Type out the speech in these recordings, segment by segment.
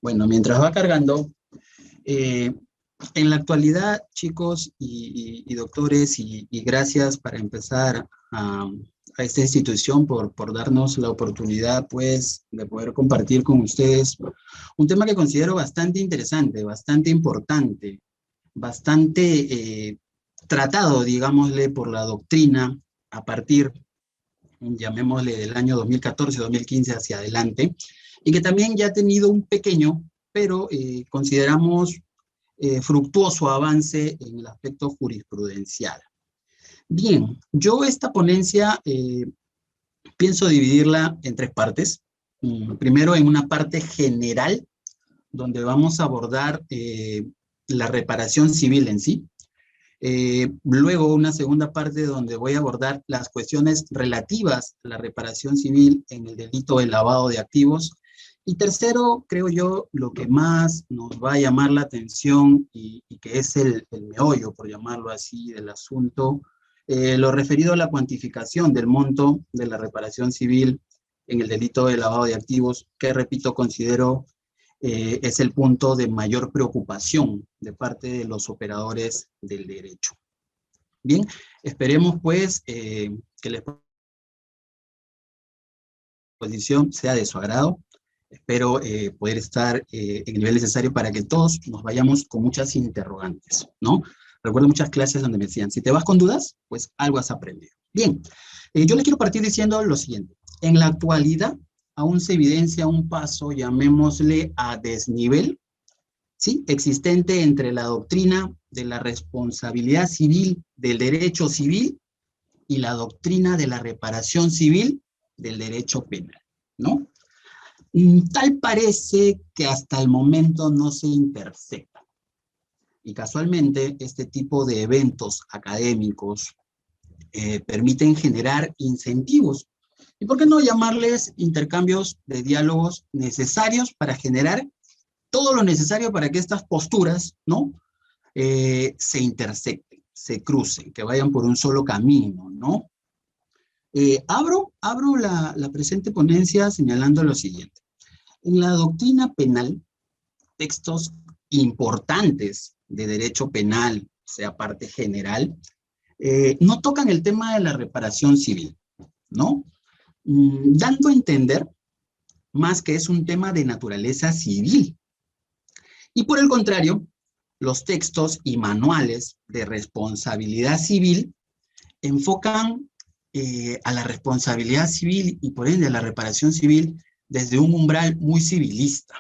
Bueno, mientras va cargando, eh, en la actualidad, chicos y doctores, y gracias para empezar a esta institución por darnos la oportunidad, pues, de poder compartir con ustedes un tema que considero bastante interesante, bastante importante, bastante tratado, digámosle, por la doctrina a partir, llamémosle, del año 2014-2015 hacia adelante, y que también ya ha tenido un pequeño, pero consideramos fructuoso avance en el aspecto jurisprudencial. Bien, yo esta ponencia pienso dividirla en tres partes. Primero, en una parte general, donde vamos a abordar la reparación civil en sí. Luego, una segunda parte donde voy a abordar las cuestiones relativas a la reparación civil en el delito de lavado de activos. Y tercero, creo yo, lo que más nos va a llamar la atención y que es el meollo, por llamarlo así, del asunto, lo referido a la cuantificación del monto de la reparación civil en el delito de lavado de activos, que repito, considero es el punto de mayor preocupación de parte de los operadores del derecho. Bien, esperemos pues que la exposición sea de su agrado. Espero poder estar en el nivel necesario para que todos nos vayamos con muchas interrogantes, ¿no? Recuerdo muchas clases donde me decían, si te vas con dudas, pues algo has aprendido. Bien, yo les quiero partir diciendo lo siguiente. En la actualidad, aún se evidencia un paso, llamémosle a desnivel, ¿sí?, existente entre la doctrina de la responsabilidad civil del derecho civil y la doctrina de la reparación civil del derecho penal, ¿no? Tal parece que hasta el momento no se intersecta. Y casualmente, este tipo de eventos académicos permiten generar incentivos. ¿Y por qué no llamarles intercambios de diálogos necesarios para generar todo lo necesario para que estas posturas, ¿no?, se intersecten, se crucen, que vayan por un solo camino, ¿no? Abro la presente ponencia señalando lo siguiente. En la doctrina penal, textos importantes de derecho penal, sea parte general, no tocan el tema de la reparación civil, ¿no? Dando a entender más que es un tema de naturaleza civil. Y por el contrario, los textos y manuales de responsabilidad civil enfocan a la responsabilidad civil y por ende a la reparación civil desde un umbral muy civilista,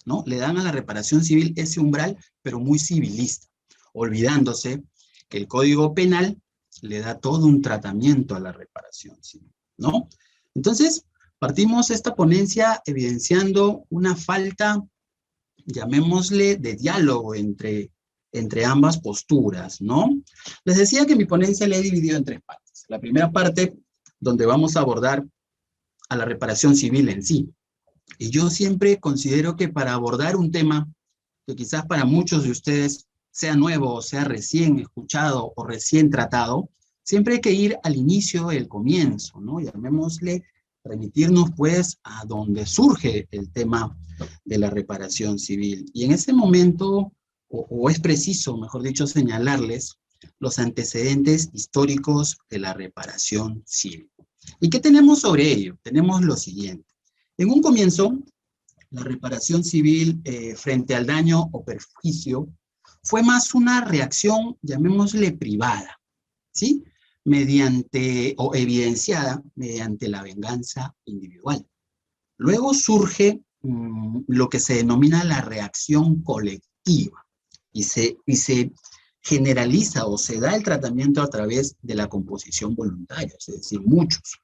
¿no? Le dan a la reparación civil ese umbral, pero muy civilista, olvidándose que el Código Penal le da todo un tratamiento a la reparación civil, ¿no? Entonces, partimos esta ponencia evidenciando una falta, llamémosle, de diálogo entre ambas posturas, ¿no? Les decía que mi ponencia la he dividido en tres partes. La primera parte, donde vamos a abordar a la reparación civil en sí. Y yo siempre considero que para abordar un tema que quizás para muchos de ustedes sea nuevo, o sea recién escuchado o recién tratado, siempre hay que ir al inicio, el comienzo, ¿no? Llamémosle, remitirnos pues a donde surge el tema de la reparación civil. Y en ese momento, o es preciso, mejor dicho, señalarles los antecedentes históricos de la reparación civil. ¿Y qué tenemos sobre ello? Tenemos lo siguiente. En un comienzo, la reparación civil frente al daño o perjuicio fue más una reacción, llamémosle privada, ¿sí? Mediante, o evidenciada mediante la venganza individual. Luego surge lo que se denomina la reacción colectiva y se generaliza o se da el tratamiento a través de la composición voluntaria, es decir, muchos.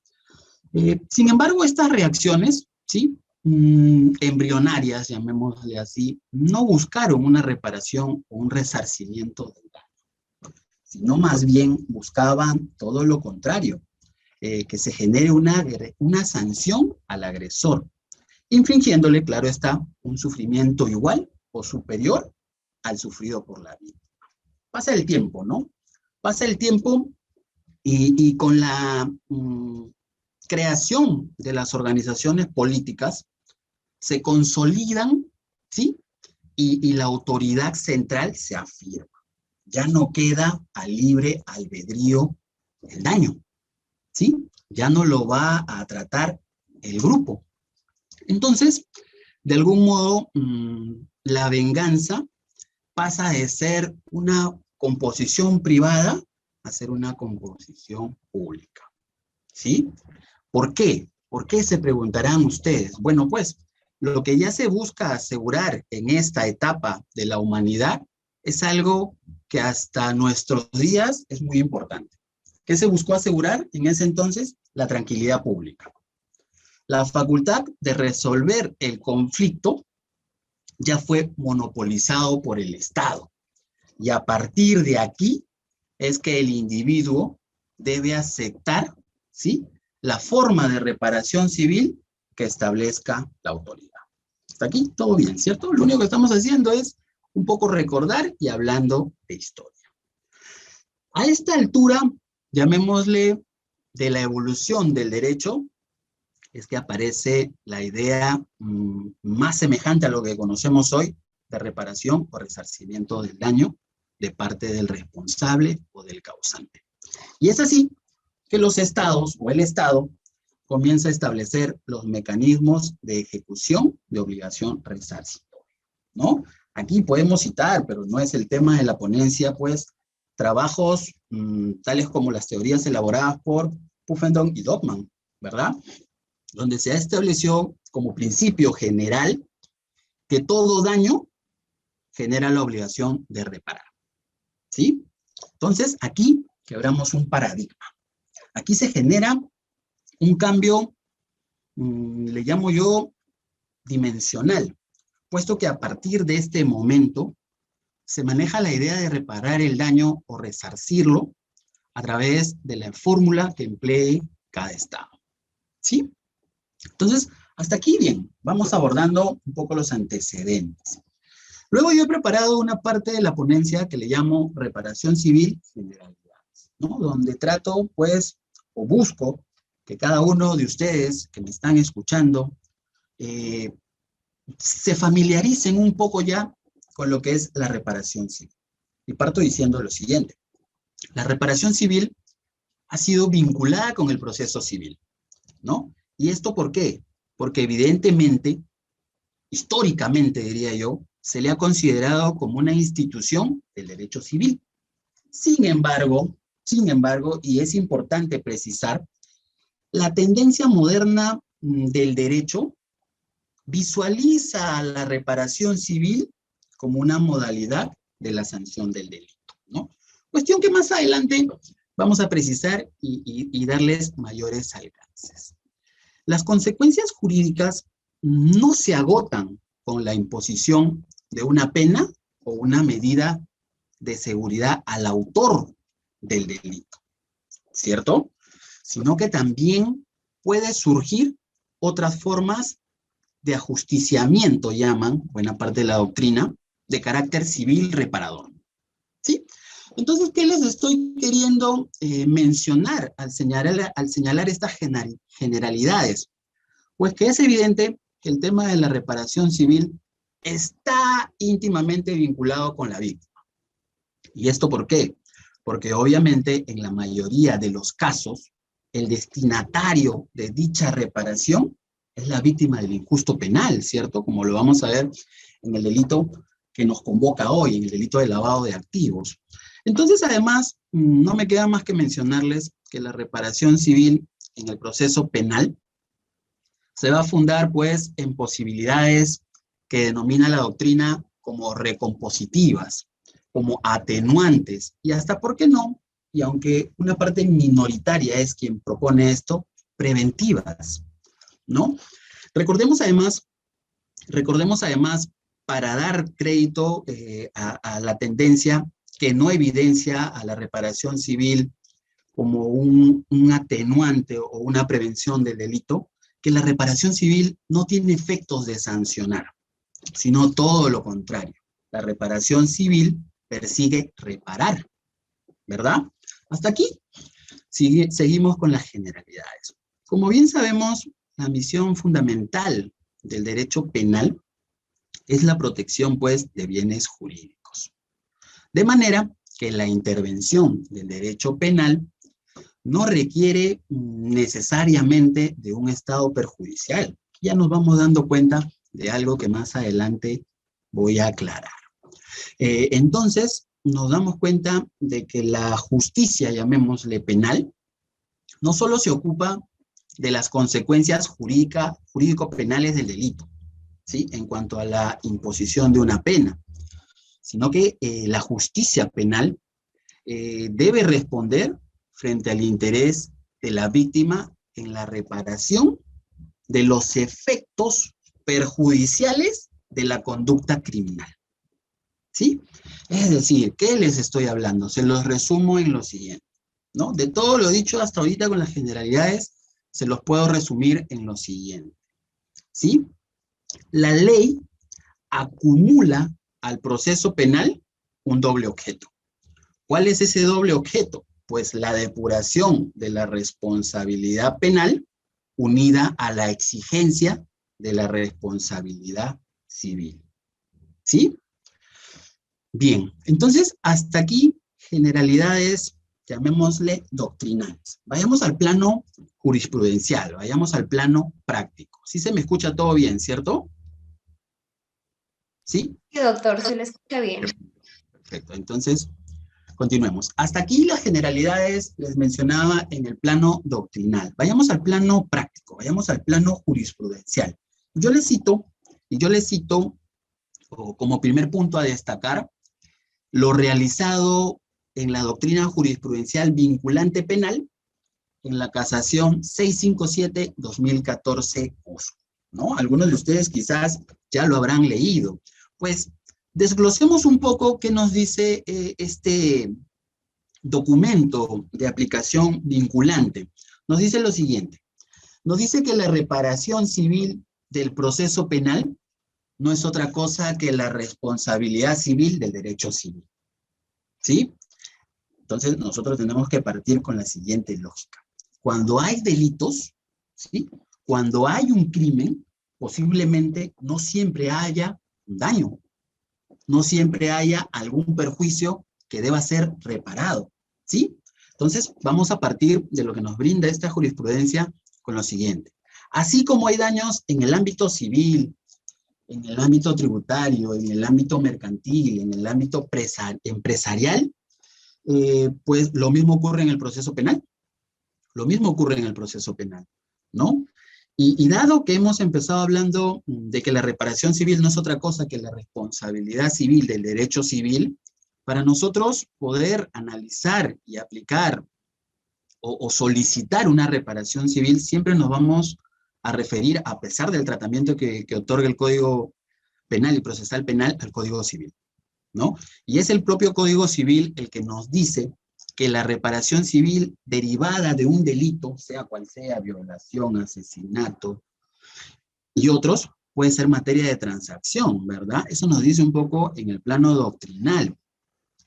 Sin embargo, estas reacciones, ¿sí?, embrionarias, llamémosle así, no buscaron una reparación o un resarcimiento del daño, sino más bien buscaban todo lo contrario, que se genere una sanción al agresor, infringiéndole, claro está, un sufrimiento igual o superior al sufrido por la víctima. Pasa el tiempo, ¿no? Pasa el tiempo y con la creación de las organizaciones políticas se consolidan ¿sí? Y la autoridad central se afirma. Ya no queda a libre albedrío el daño, ¿sí? Ya no lo va a tratar el grupo. Entonces, de algún modo, la venganza pasa de ser una composición privada a ser una composición pública, ¿sí? ¿Por qué? ¿Por qué se preguntarán ustedes? Bueno, pues, lo que ya se busca asegurar en esta etapa de la humanidad es algo que hasta nuestros días es muy importante. ¿Qué se buscó asegurar en ese entonces? La tranquilidad pública. La facultad de resolver el conflicto ya fue monopolizado por el Estado. Y a partir de aquí es que el individuo debe aceptar, ¿sí?, la forma de reparación civil que establezca la autoridad. Hasta aquí todo bien, ¿cierto? Lo único que estamos haciendo es un poco recordar y hablando de historia. A esta altura, llamémosle de la evolución del derecho, es que aparece la idea más semejante a lo que conocemos hoy de reparación o resarcimiento del daño de parte del responsable o del causante. Y es así que los estados o el Estado comienza a establecer los mecanismos de ejecución de obligación resarcitoria, ¿no? Aquí podemos citar, pero no es el tema de la ponencia, pues, trabajos tales como las teorías elaboradas por Pufendorf y Dogman, ¿verdad? Donde se estableció como principio general que todo daño genera la obligación de reparar, ¿sí? Entonces, aquí quebramos un paradigma. Aquí se genera un cambio, le llamo yo, dimensional, puesto que a partir de este momento se maneja la idea de reparar el daño o resarcirlo a través de la fórmula que emplee cada estado, ¿sí? Entonces, hasta aquí bien, vamos abordando un poco los antecedentes. Luego yo he preparado una parte de la ponencia que le llamo reparación civil generalidades, ¿no? Donde trato, pues, o busco que cada uno de ustedes que me están escuchando se familiaricen un poco ya con lo que es la reparación civil. Y parto diciendo lo siguiente. La reparación civil ha sido vinculada con el proceso civil, ¿no? ¿Y esto por qué? Porque evidentemente, históricamente diría yo, se le ha considerado como una institución del derecho civil. Sin embargo, y es importante precisar, la tendencia moderna del derecho visualiza la reparación civil como una modalidad de la sanción del delito, ¿no? Cuestión que más adelante vamos a precisar y darles mayores alcances. Las consecuencias jurídicas no se agotan con la imposición de una pena o una medida de seguridad al autor del delito, ¿cierto? Sino que también puede surgir otras formas de ajusticiamiento, llaman, buena parte de la doctrina, de carácter civil reparador, ¿sí? Entonces, ¿qué les estoy queriendo mencionar al señalar estas generalidades? Pues que es evidente que el tema de la reparación civil está íntimamente vinculado con la víctima. ¿Y esto por qué? Porque obviamente en la mayoría de los casos, el destinatario de dicha reparación es la víctima del injusto penal, ¿cierto? Como lo vamos a ver en el delito que nos convoca hoy, en el delito de lavado de activos. Entonces, además, no me queda más que mencionarles que la reparación civil en el proceso penal se va a fundar, pues, en posibilidades que denomina la doctrina como recompositivas, como atenuantes, y hasta, ¿por qué no? Y aunque una parte minoritaria es quien propone esto, preventivas, ¿no? Recordemos además, para dar crédito a la tendencia que no evidencia a la reparación civil como un atenuante o una prevención del delito, que la reparación civil no tiene efectos de sancionar, sino todo lo contrario. La reparación civil persigue reparar, ¿verdad? Hasta aquí seguimos con las generalidades. Como bien sabemos, la misión fundamental del derecho penal es la protección, pues, de bienes jurídicos. De manera que la intervención del derecho penal no requiere necesariamente de un estado perjudicial. Ya nos vamos dando cuenta de algo que más adelante voy a aclarar. Entonces, nos damos cuenta de que la justicia, llamémosle penal, no solo se ocupa de las consecuencias jurídico-penales del delito, ¿sí? En cuanto a la imposición de una pena, sino que la justicia penal debe responder frente al interés de la víctima en la reparación de los efectos perjudiciales de la conducta criminal. ¿Sí? Es decir, ¿qué les estoy hablando? Se los resumo en lo siguiente, ¿no? De todo lo dicho hasta ahorita con las generalidades, se los puedo resumir en lo siguiente, ¿sí? La ley acumula al proceso penal un doble objeto. ¿Cuál es ese doble objeto? Pues la depuración de la responsabilidad penal unida a la exigencia de la responsabilidad civil. ¿Sí? Bien, entonces hasta aquí generalidades, llamémosle doctrinales. Vayamos al plano jurisprudencial, vayamos al plano práctico. ¿Sí se me escucha todo bien, cierto? ¿Sí? Sí, doctor, se le escucha bien. Perfecto, entonces continuemos. Hasta aquí las generalidades les mencionaba en el plano doctrinal. Vayamos al plano práctico, vayamos al plano jurisprudencial. Yo les cito, como primer punto a destacar, lo realizado en la doctrina jurisprudencial vinculante penal en la casación 657-2014 uso, ¿no? Algunos de ustedes quizás ya lo habrán leído. Pues desglosemos un poco qué nos dice este documento de aplicación vinculante. Nos dice lo siguiente. Nos dice que la reparación civil del proceso penal no es otra cosa que la responsabilidad civil del derecho civil. ¿Sí? Entonces, nosotros tenemos que partir con la siguiente lógica. Cuando hay delitos, ¿sí? Cuando hay un crimen, posiblemente no siempre haya un daño, no siempre haya algún perjuicio que deba ser reparado, ¿sí? Entonces, vamos a partir de lo que nos brinda esta jurisprudencia con lo siguiente. Así como hay daños en el ámbito civil, en el ámbito tributario, en el ámbito mercantil, en el ámbito empresarial, pues lo mismo ocurre en el proceso penal. Lo mismo ocurre en el proceso penal, ¿no? Y dado que hemos empezado hablando de que la reparación civil no es otra cosa que la responsabilidad civil del derecho civil, para nosotros poder analizar y aplicar o solicitar una reparación civil, siempre nos vamos a referir, a pesar del tratamiento que otorga el Código Penal y Procesal Penal, al Código Civil, ¿no? Y es el propio Código Civil el que nos dice que la reparación civil derivada de un delito, sea cual sea, violación, asesinato y otros, puede ser materia de transacción, ¿verdad? Eso nos dice un poco en el plano doctrinal.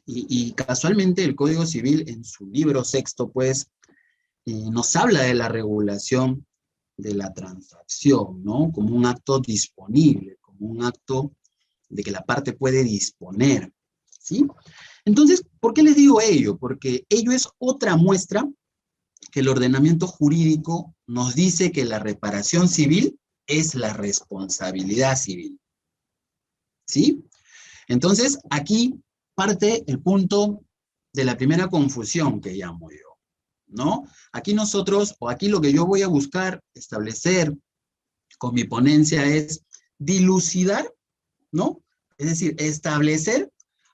Y casualmente el Código Civil en su libro sexto, pues, nos habla de la regulación de la transacción, ¿no? Como un acto disponible, como un acto de que la parte puede disponer, ¿sí? Entonces, ¿por qué les digo ello? Porque ello es otra muestra que el ordenamiento jurídico nos dice que la reparación civil es la responsabilidad civil, ¿sí? Entonces, aquí parte el punto de la primera confusión que llamo yo, ¿no? Aquí nosotros, o aquí lo que yo voy a buscar establecer con mi ponencia es dilucidar, ¿no? Es decir, establecer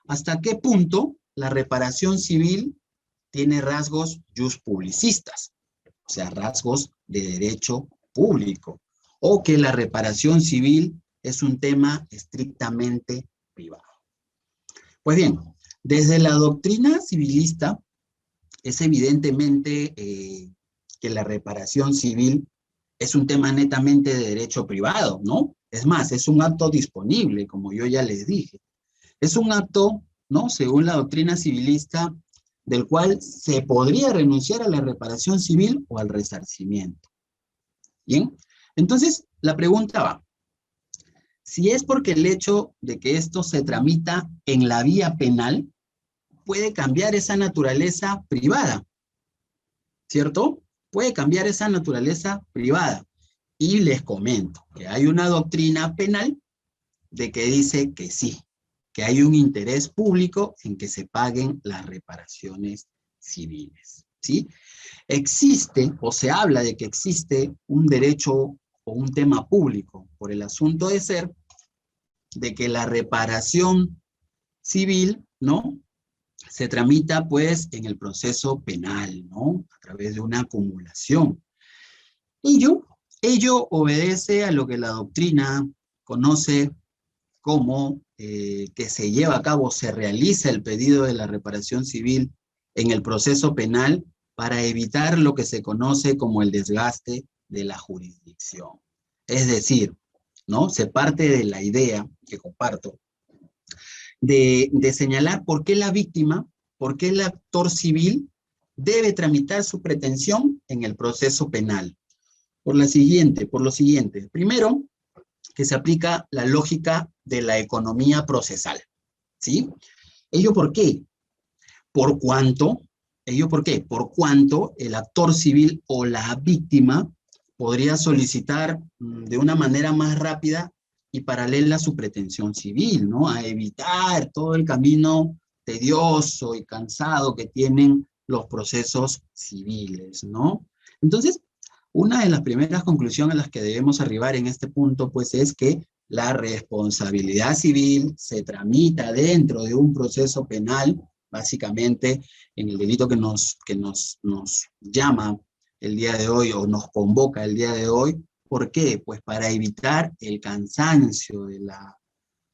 hasta qué punto la reparación civil tiene rasgos publicistas, o sea, rasgos de derecho público, o que la reparación civil es un tema estrictamente privado. Pues bien, desde la doctrina civilista es evidentemente que la reparación civil es un tema netamente de derecho privado, ¿no? Es más, es un acto disponible, como yo ya les dije. Es un acto, ¿no? Según la doctrina civilista, del cual se podría renunciar a la reparación civil o al resarcimiento. ¿Bien? Entonces, la pregunta va, Si es porque el hecho de que esto se tramita en la vía penal, puede cambiar esa naturaleza privada, ¿cierto? Puede cambiar esa naturaleza privada. Y les comento que hay una doctrina penal de que dice que sí, que hay un interés público en que se paguen las reparaciones civiles, ¿sí? Existe o se habla de que existe un derecho o un tema público por el asunto de ser de que la reparación civil, ¿no? Se tramita pues en el proceso penal, ¿no? A través de una acumulación. Ello obedece a lo que la doctrina conoce como que se lleva a cabo, se realiza el pedido de la reparación civil en el proceso penal para evitar lo que se conoce como el desgaste de la jurisdicción. Es decir, ¿no? Se parte de la idea que comparto de señalar por qué la víctima, por qué el actor civil debe tramitar su pretensión en el proceso penal. Por lo siguiente. Primero, que se aplica la lógica de la economía procesal, ¿sí? ¿Ello por qué? Por cuanto, ¿ello por qué? Por cuanto el actor civil o la víctima podría solicitar de una manera más rápida y paralela su pretensión civil, ¿no? A evitar todo el camino tedioso y cansado que tienen los procesos civiles, ¿no? Entonces, una de las primeras conclusiones a las que debemos arribar en este punto, pues, es que la responsabilidad civil se tramita dentro de un proceso penal, básicamente en el delito que nos llama el día de hoy o nos convoca el día de hoy. ¿Por qué? Pues para evitar el cansancio de la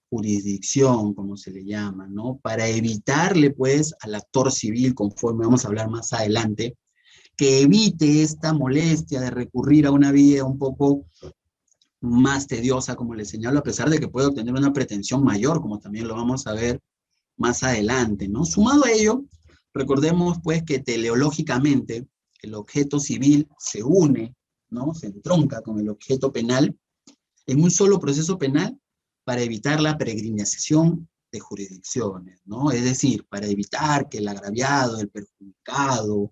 jurisdicción, como se le llama, ¿no? Para evitarle, pues, al actor civil, conforme vamos a hablar más adelante, que evite esta molestia de recurrir a una vía un poco más tediosa, como les señalo, a pesar de que puede obtener una pretensión mayor, como también lo vamos a ver más adelante, ¿no? Sumado a ello, recordemos pues que teleológicamente el objeto civil se une, ¿no? Se entronca con el objeto penal en un solo proceso penal para evitar la peregrinación de jurisdicciones, ¿no? Es decir, para evitar que el agraviado, el perjudicado,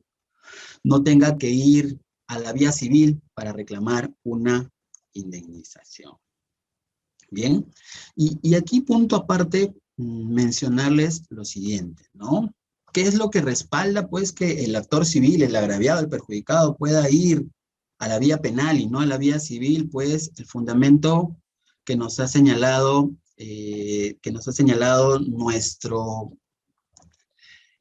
no tenga que ir a la vía civil para reclamar una indemnización. Bien, y aquí punto aparte mencionarles lo siguiente, ¿no? ¿Qué es lo que respalda, pues, que el actor civil, el agraviado, el perjudicado, pueda ir a la vía penal y no a la vía civil? Pues el fundamento que nos ha señalado, nuestro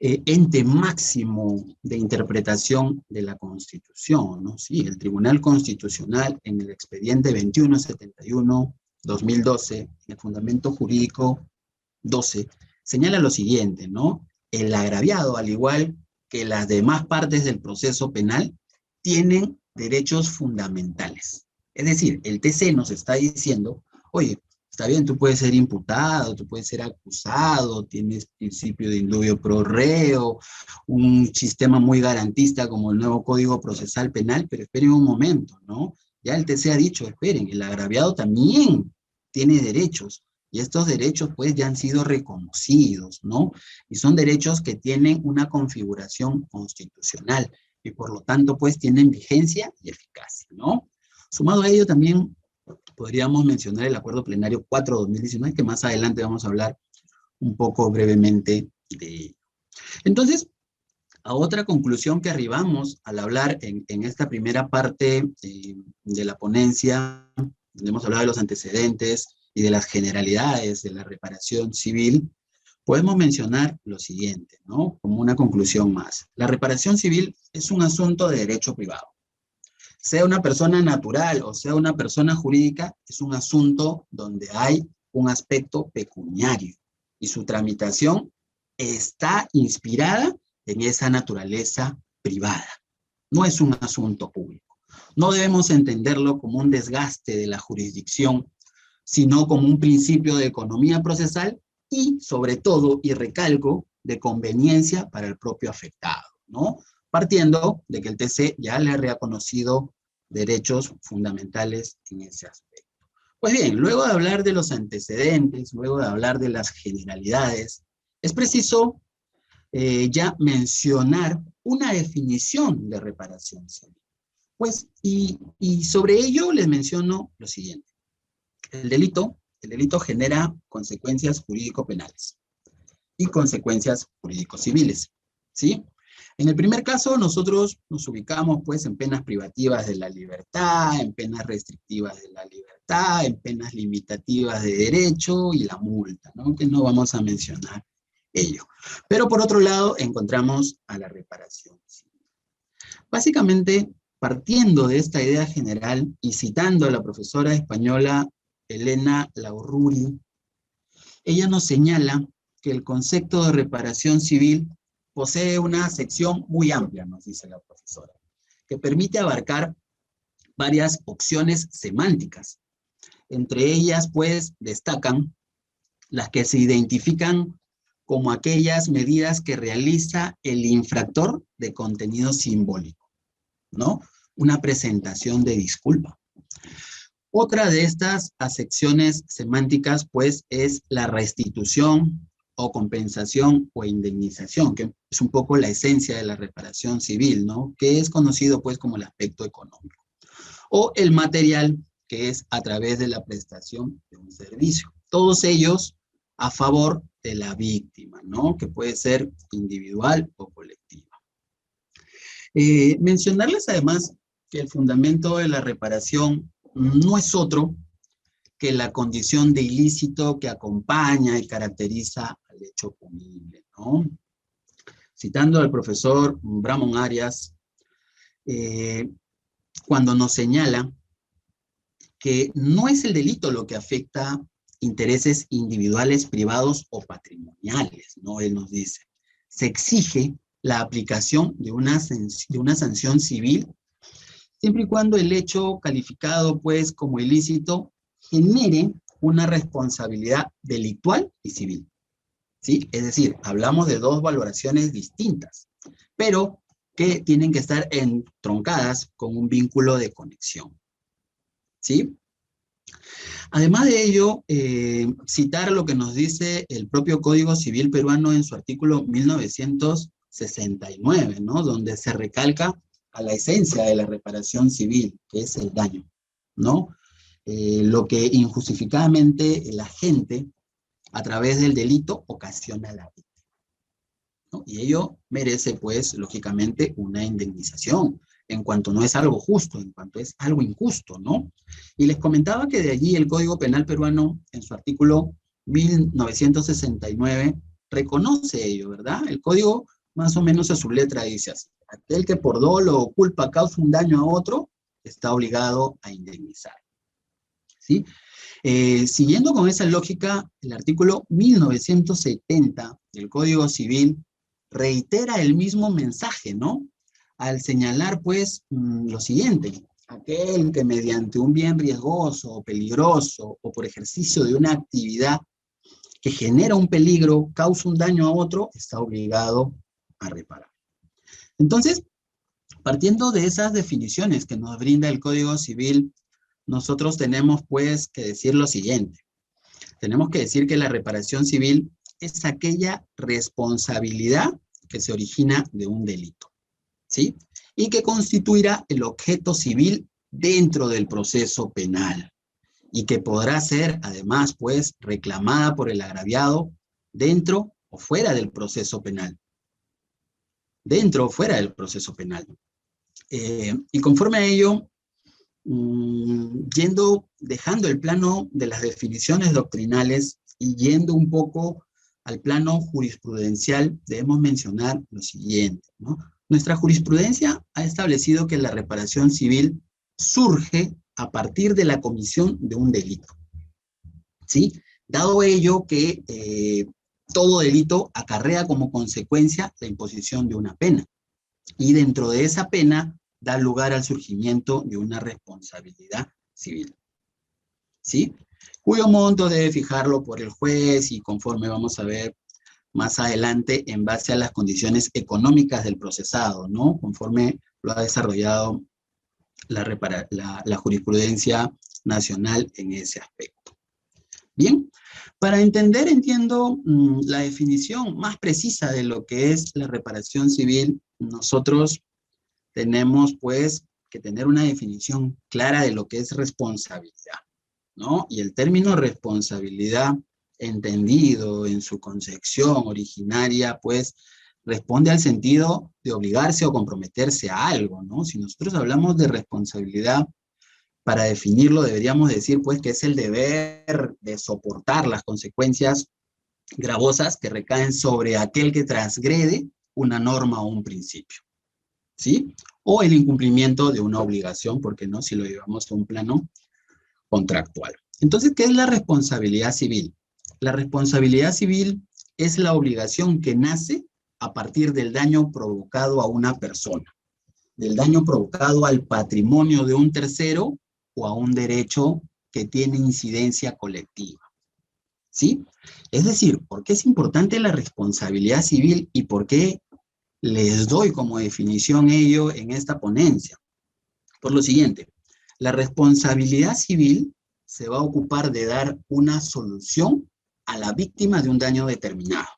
ente máximo de interpretación de la Constitución, ¿no? Sí, el Tribunal Constitucional en el expediente 2171-2012, en el fundamento jurídico 12, señala lo siguiente, ¿no? El agraviado, al igual que las demás partes del proceso penal, tienen derechos fundamentales. Es decir, el TC nos está diciendo, oye, está bien, tú puedes ser imputado, tú puedes ser acusado, tienes principio de indubio pro reo, un sistema muy garantista como el nuevo Código Procesal Penal, pero esperen un momento, ¿no? Ya el TC ha dicho, esperen, el agraviado también tiene derechos, y estos derechos pues ya han sido reconocidos, ¿no? Y son derechos que tienen una configuración constitucional, y por lo tanto pues tienen vigencia y eficacia, ¿no? Sumado a ello también podríamos mencionar el Acuerdo Plenario 4/2019, que más adelante vamos a hablar un poco brevemente de ello. Entonces, a otra conclusión que arribamos al hablar en esta primera parte de la ponencia, donde hemos hablado de los antecedentes y de las generalidades de la reparación civil, podemos mencionar lo siguiente, ¿no? Como una conclusión más. La reparación civil es un asunto de derecho privado. Sea una persona natural o sea una persona jurídica, es un asunto donde hay un aspecto pecuniario y su tramitación está inspirada en esa naturaleza privada. No es un asunto público. No debemos entenderlo como un desgaste de la jurisdicción, sino como un principio de economía procesal y, sobre todo, y recalco, de conveniencia para el propio afectado, ¿no? Partiendo de que el TC ya le ha reconocido derechos fundamentales en ese aspecto. Pues bien, luego de hablar de los antecedentes, luego de hablar de las generalidades, es preciso ya mencionar una definición de reparación civil. Pues, y sobre ello les menciono lo siguiente. El delito genera consecuencias jurídico-penales y consecuencias jurídico-civiles, ¿sí? En el primer caso, nosotros nos ubicamos, pues, en penas privativas de la libertad, en penas restrictivas de la libertad, en penas limitativas de derecho y la multa, ¿no? Que no vamos a mencionar ello. Pero por otro lado, encontramos a la reparación civil. Básicamente, partiendo de esta idea general y citando a la profesora española Elena Laurruri, ella nos señala que el concepto de reparación civil posee una sección muy amplia, nos dice la profesora, que permite abarcar varias opciones semánticas. Entre ellas, pues, destacan las que se identifican como aquellas medidas que realiza el infractor de contenido simbólico, ¿no? Una presentación de disculpa. Otra de estas acepciones semánticas, pues, es la restitución o compensación o indemnización, que es un poco la esencia de la reparación civil, ¿no? Que es conocido, pues, como el aspecto económico. O el material, que es a través de la prestación de un servicio. Todos ellos a favor de la víctima, ¿no? Que puede ser individual o colectiva. Mencionarles además que el fundamento de la reparación no es otro que la condición de ilícito que acompaña y caracteriza al hecho punible, ¿no? Citando al profesor Bramón Arias, cuando nos señala que no es el delito lo que afecta intereses individuales, privados o patrimoniales, ¿no? Él nos dice, se exige la aplicación de una sanción civil siempre y cuando el hecho calificado, pues, como ilícito genere una responsabilidad delictual y civil, ¿sí? Es decir, hablamos de dos valoraciones distintas, pero que tienen que estar entroncadas con un vínculo de conexión, ¿sí? Además de ello, citar lo que nos dice el propio Código Civil peruano en su artículo 1969, ¿no? Donde se recalca a la esencia de la reparación civil, que es el daño, ¿no? Lo que injustificadamente la gente, a través del delito, ocasiona la víctima, ¿no? Y ello merece, pues, lógicamente, una indemnización, en cuanto no es algo justo, en cuanto es algo injusto, ¿no? Y les comentaba que de allí el Código Penal peruano, en su artículo 1969, reconoce ello, ¿verdad? El código, más o menos a su letra, dice así: aquel que por dolo o culpa causa un daño a otro, está obligado a indemnizar, ¿sí? Siguiendo con esa lógica, el artículo 1970 del Código Civil reitera el mismo mensaje, ¿no? Al señalar, pues, lo siguiente: aquel que mediante un bien riesgoso o peligroso o por ejercicio de una actividad que genera un peligro, causa un daño a otro, está obligado a reparar. Entonces, partiendo de esas definiciones que nos brinda el Código Civil, nosotros tenemos, pues, que decir lo siguiente. Tenemos que decir que la reparación civil es aquella responsabilidad que se origina de un delito, ¿sí? Y que constituirá el objeto civil dentro del proceso penal y que podrá ser, además, pues, reclamada por el agraviado dentro o fuera del proceso penal. Dentro o fuera del proceso penal. Y conforme a ello, dejando el plano de las definiciones doctrinales y yendo un poco al plano jurisprudencial, debemos mencionar lo siguiente, ¿no? Nuestra jurisprudencia ha establecido que la reparación civil surge a partir de la comisión de un delito, ¿sí? Dado ello que todo delito acarrea como consecuencia la imposición de una pena, y dentro de esa pena da lugar al surgimiento de una responsabilidad civil, ¿sí? Cuyo monto debe fijarlo por el juez y conforme vamos a ver más adelante en base a las condiciones económicas del procesado, ¿no? Conforme lo ha desarrollado la jurisprudencia nacional en ese aspecto. Bien, para entender, la definición más precisa de lo que es la reparación civil, nosotros tenemos pues que tener una definición clara de lo que es responsabilidad, ¿no? Y el término responsabilidad, entendido en su concepción originaria, pues responde al sentido de obligarse o comprometerse a algo, ¿no? Si nosotros hablamos de responsabilidad, para definirlo deberíamos decir pues que es el deber de soportar las consecuencias gravosas que recaen sobre aquel que transgrede una norma o un principio, ¿sí? O el incumplimiento de una obligación, ¿por qué no? Si lo llevamos a un plano contractual. Entonces, ¿qué es la responsabilidad civil? La responsabilidad civil es la obligación que nace a partir del daño provocado a una persona, del daño provocado al patrimonio de un tercero o a un derecho que tiene incidencia colectiva, ¿sí? Es decir, ¿por qué es importante la responsabilidad civil y por qué les doy como definición ello en esta ponencia? Por lo siguiente, la responsabilidad civil se va a ocupar de dar una solución a la víctima de un daño determinado,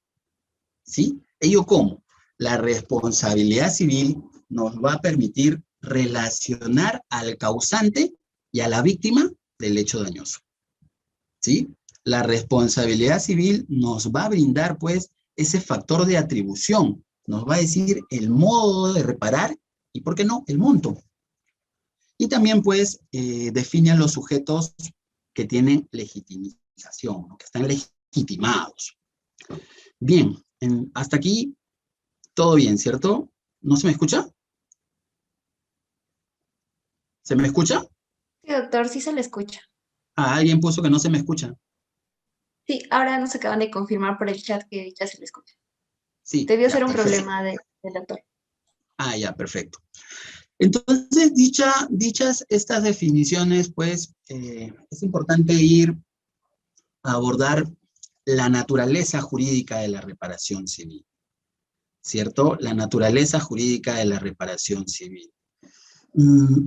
¿sí? ¿Ello cómo? La responsabilidad civil nos va a permitir relacionar al causante y a la víctima del hecho dañoso, ¿sí? La responsabilidad civil nos va a brindar, pues, ese factor de atribución, nos va a decir el modo de reparar y, ¿por qué no?, el monto. Y también, pues, define a los sujetos que tienen legitimización, ¿no?, que están legitimados. Bien, hasta aquí todo bien, ¿cierto? ¿No se me escucha? ¿Se me escucha? Sí, doctor, sí se le escucha. Ah, alguien puso que no se me escucha. Sí, ahora nos acaban de confirmar por el chat que ya se le escucha. Sí, Debió ya, ser un perfecto. problema del doctor. Ah, ya, perfecto. Entonces, dichas estas definiciones, pues, es importante ir a abordar la naturaleza jurídica de la reparación civil, ¿cierto? La naturaleza jurídica de la reparación civil. Mm,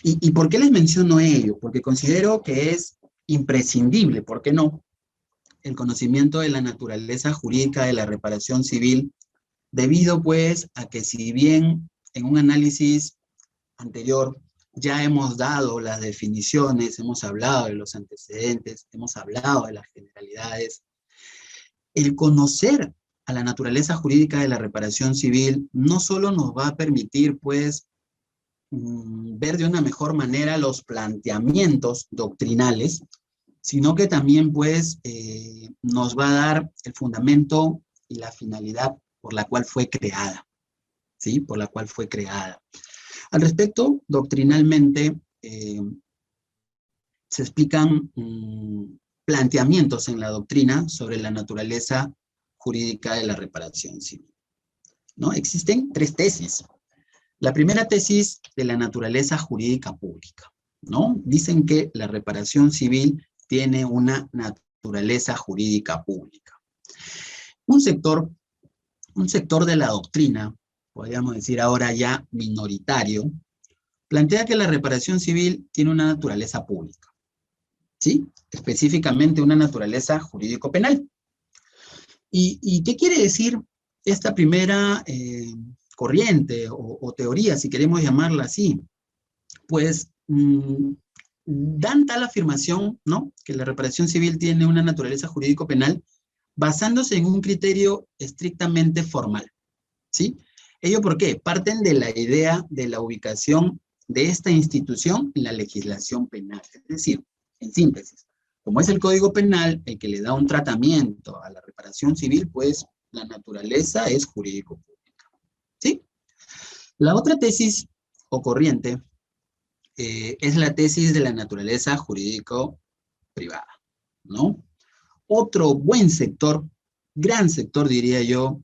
¿Y por qué les menciono ello? Porque considero que es imprescindible, ¿por qué no?, el conocimiento de la naturaleza jurídica de la reparación civil, debido pues a que si bien en un análisis anterior ya hemos dado las definiciones, hemos hablado de los antecedentes, hemos hablado de las generalidades, el conocer a la naturaleza jurídica de la reparación civil no solo nos va a permitir pues ver de una mejor manera los planteamientos doctrinales, sino que también pues nos va a dar el fundamento y la finalidad por la cual fue creada, ¿sí? Por la cual fue creada. Al respecto, doctrinalmente, se explican planteamientos en la doctrina sobre la naturaleza jurídica de la reparación civil, ¿no? Existen 3 tesis. La primera tesis de la naturaleza jurídica pública, ¿no? Dicen que la reparación civil tiene una naturaleza jurídica pública. Un sector de la doctrina, podríamos decir ahora ya minoritario, plantea que la reparación civil tiene una naturaleza pública, ¿sí? Específicamente una naturaleza jurídico-penal. ¿Y qué quiere decir esta primera corriente o teoría, si queremos llamarla así? Pues dan tal afirmación, ¿no?, que la reparación civil tiene una naturaleza jurídico-penal basándose en un criterio estrictamente formal, ¿sí? ¿Ello por qué? Parten de la idea de la ubicación de esta institución en la legislación penal. Es decir, en síntesis, como es el Código Penal el que le da un tratamiento a la reparación civil, pues la naturaleza es jurídico-pública, ¿sí? La otra tesis o corriente es la tesis de la naturaleza jurídico-privada, ¿no? Otro buen sector, gran sector diría yo,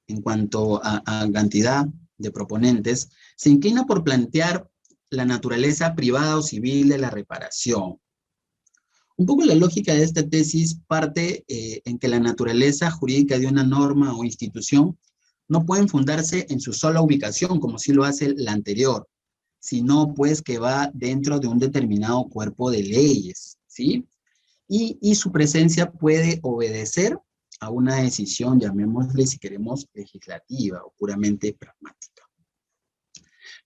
en cuanto a cantidad de proponentes, se inclina por plantear la naturaleza privada o civil de la reparación. Un poco la lógica de esta tesis parte en que la naturaleza jurídica de una norma o institución no pueden fundarse en su sola ubicación, como sí lo hace la anterior, sino pues que va dentro de un determinado cuerpo de leyes, ¿sí? Y su presencia puede obedecer a una decisión, llamémosle si queremos, legislativa o puramente pragmática.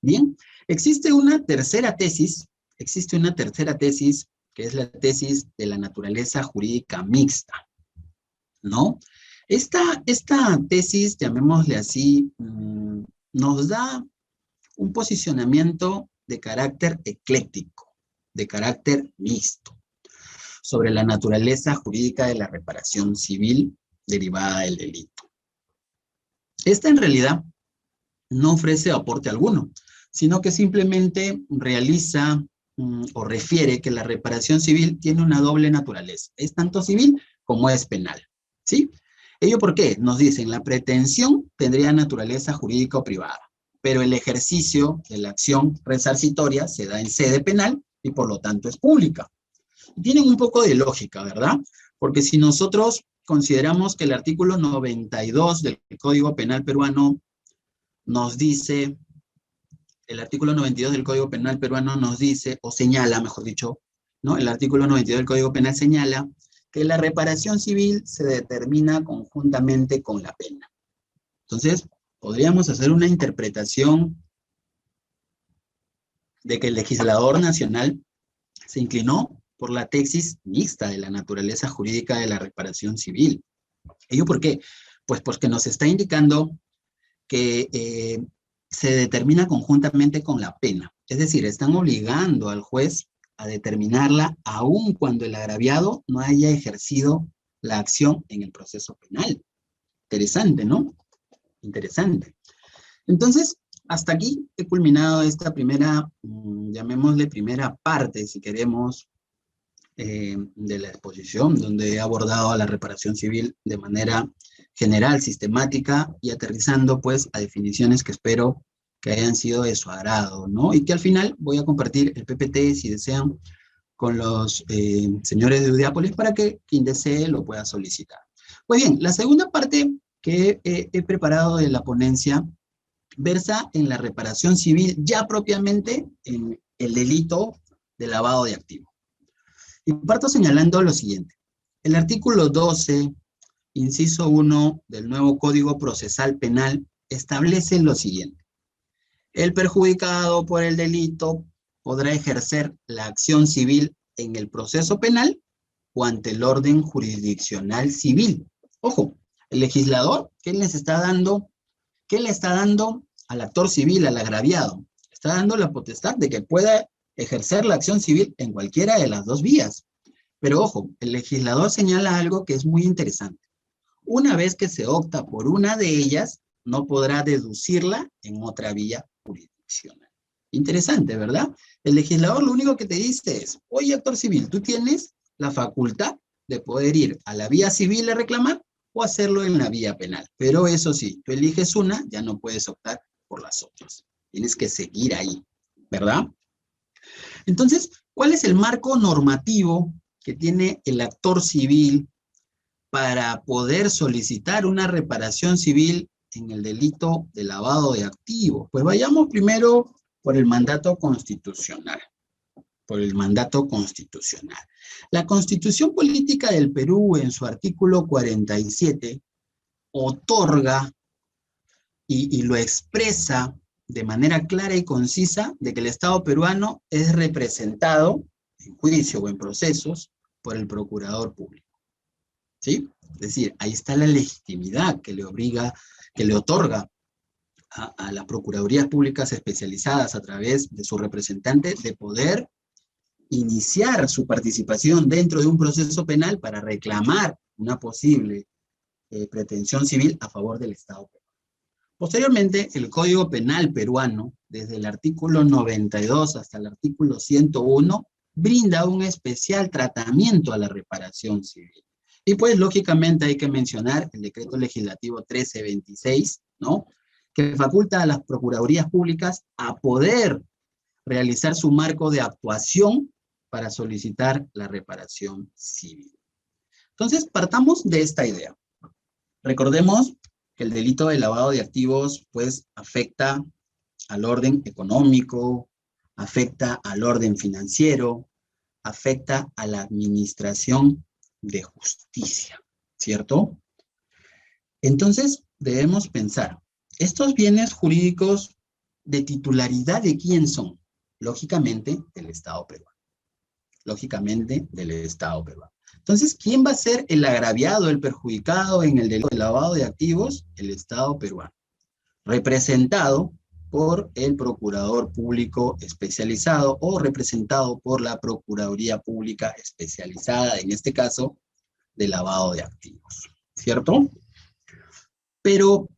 Bien, existe una tercera tesis que es la tesis de la naturaleza jurídica mixta, ¿no? Esta tesis, llamémosle así, nos da un posicionamiento de carácter ecléctico, de carácter mixto, sobre la naturaleza jurídica de la reparación civil derivada del delito. Esta en realidad no ofrece aporte alguno, sino que simplemente realiza o refiere que la reparación civil tiene una doble naturaleza. Es tanto civil como es penal, ¿sí? ¿Ello por qué? Nos dicen, la pretensión tendría naturaleza jurídica o privada, pero el ejercicio de la acción resarcitoria se da en sede penal y por lo tanto es pública. Tienen un poco de lógica, ¿verdad? Porque si nosotros consideramos que el artículo 92 del Código Penal peruano nos dice, el artículo 92 del Código Penal peruano nos dice, o señala, mejor dicho, ¿no? El artículo 92 del Código Penal señala que la reparación civil se determina conjuntamente con la pena. Entonces, podríamos hacer una interpretación de que el legislador nacional se inclinó por la tesis mixta de la naturaleza jurídica de la reparación civil. ¿Ello por qué? Pues porque nos está indicando que se determina conjuntamente con la pena. Es decir, están obligando al juez a determinarla aun cuando el agraviado no haya ejercido la acción en el proceso penal. Interesante, ¿no? Interesante. Entonces, hasta aquí he culminado esta primera, llamémosle primera parte, si queremos, de la exposición, donde he abordado a la reparación civil de manera general, sistemática y aterrizando pues a definiciones que espero que hayan sido de su agrado, ¿no? Y que al final voy a compartir el PPT, si desean, con los señores de Udiápolis para que quien desee lo pueda solicitar. Pues bien, la segunda parte que he preparado de la ponencia versa en la reparación civil, ya propiamente en el delito de lavado de activos. Y parto señalando lo siguiente. El artículo 12, inciso 1 del nuevo Código Procesal Penal establece lo siguiente. El perjudicado por el delito podrá ejercer la acción civil en el proceso penal o ante el orden jurisdiccional civil. Ojo, el legislador, ¿qué les está dando? ¿Qué le está dando al actor civil, al agraviado? Está dando la potestad de que pueda ejercer la acción civil en cualquiera de las dos vías. Pero ojo, el legislador señala algo que es muy interesante. Una vez que se opta por una de ellas, no podrá deducirla en otra vía jurisdiccional. Interesante, ¿verdad? El legislador lo único que te dice es, oye, actor civil, tú tienes la facultad de poder ir a la vía civil a reclamar o hacerlo en la vía penal. Pero eso sí, tú eliges una, ya no puedes optar por las otras. Tienes que seguir ahí, ¿verdad? Entonces, ¿cuál es el marco normativo que tiene el actor civil para poder solicitar una reparación civil en el delito de lavado de activos? Pues vayamos primero por el mandato constitucional. Por el mandato constitucional. La Constitución Política del Perú, en su artículo 47, otorga y lo expresa de manera clara y concisa de que el Estado peruano es representado en juicio o en procesos por el procurador público. ¿Sí? Es decir, ahí está la legitimidad que le obliga, que le otorga a las procuradurías públicas especializadas a través de su representante de poder iniciar su participación dentro de un proceso penal para reclamar una posible pretensión civil a favor del Estado peruano. Posteriormente, el Código Penal peruano, desde el artículo 92 hasta el artículo 101, brinda un especial tratamiento a la reparación civil. Y pues, lógicamente, hay que mencionar el decreto legislativo 1326, ¿no?, que faculta a las procuradurías públicas a poder realizar su marco de actuación para solicitar la reparación civil. Entonces, partamos de esta idea. Recordemos que el delito de lavado de activos, pues, afecta al orden económico, afecta al orden financiero, afecta a la administración de justicia, ¿cierto? Entonces, debemos pensar, ¿estos bienes jurídicos de titularidad de quién son? Lógicamente, del Estado peruano. Lógicamente, del Estado peruano. Entonces, ¿quién va a ser el agraviado, el perjudicado en el delito de lavado de activos? El Estado peruano, representado por el Procurador Público Especializado o representado por la Procuraduría Pública Especializada, en este caso, de lavado de activos, ¿cierto? Pero,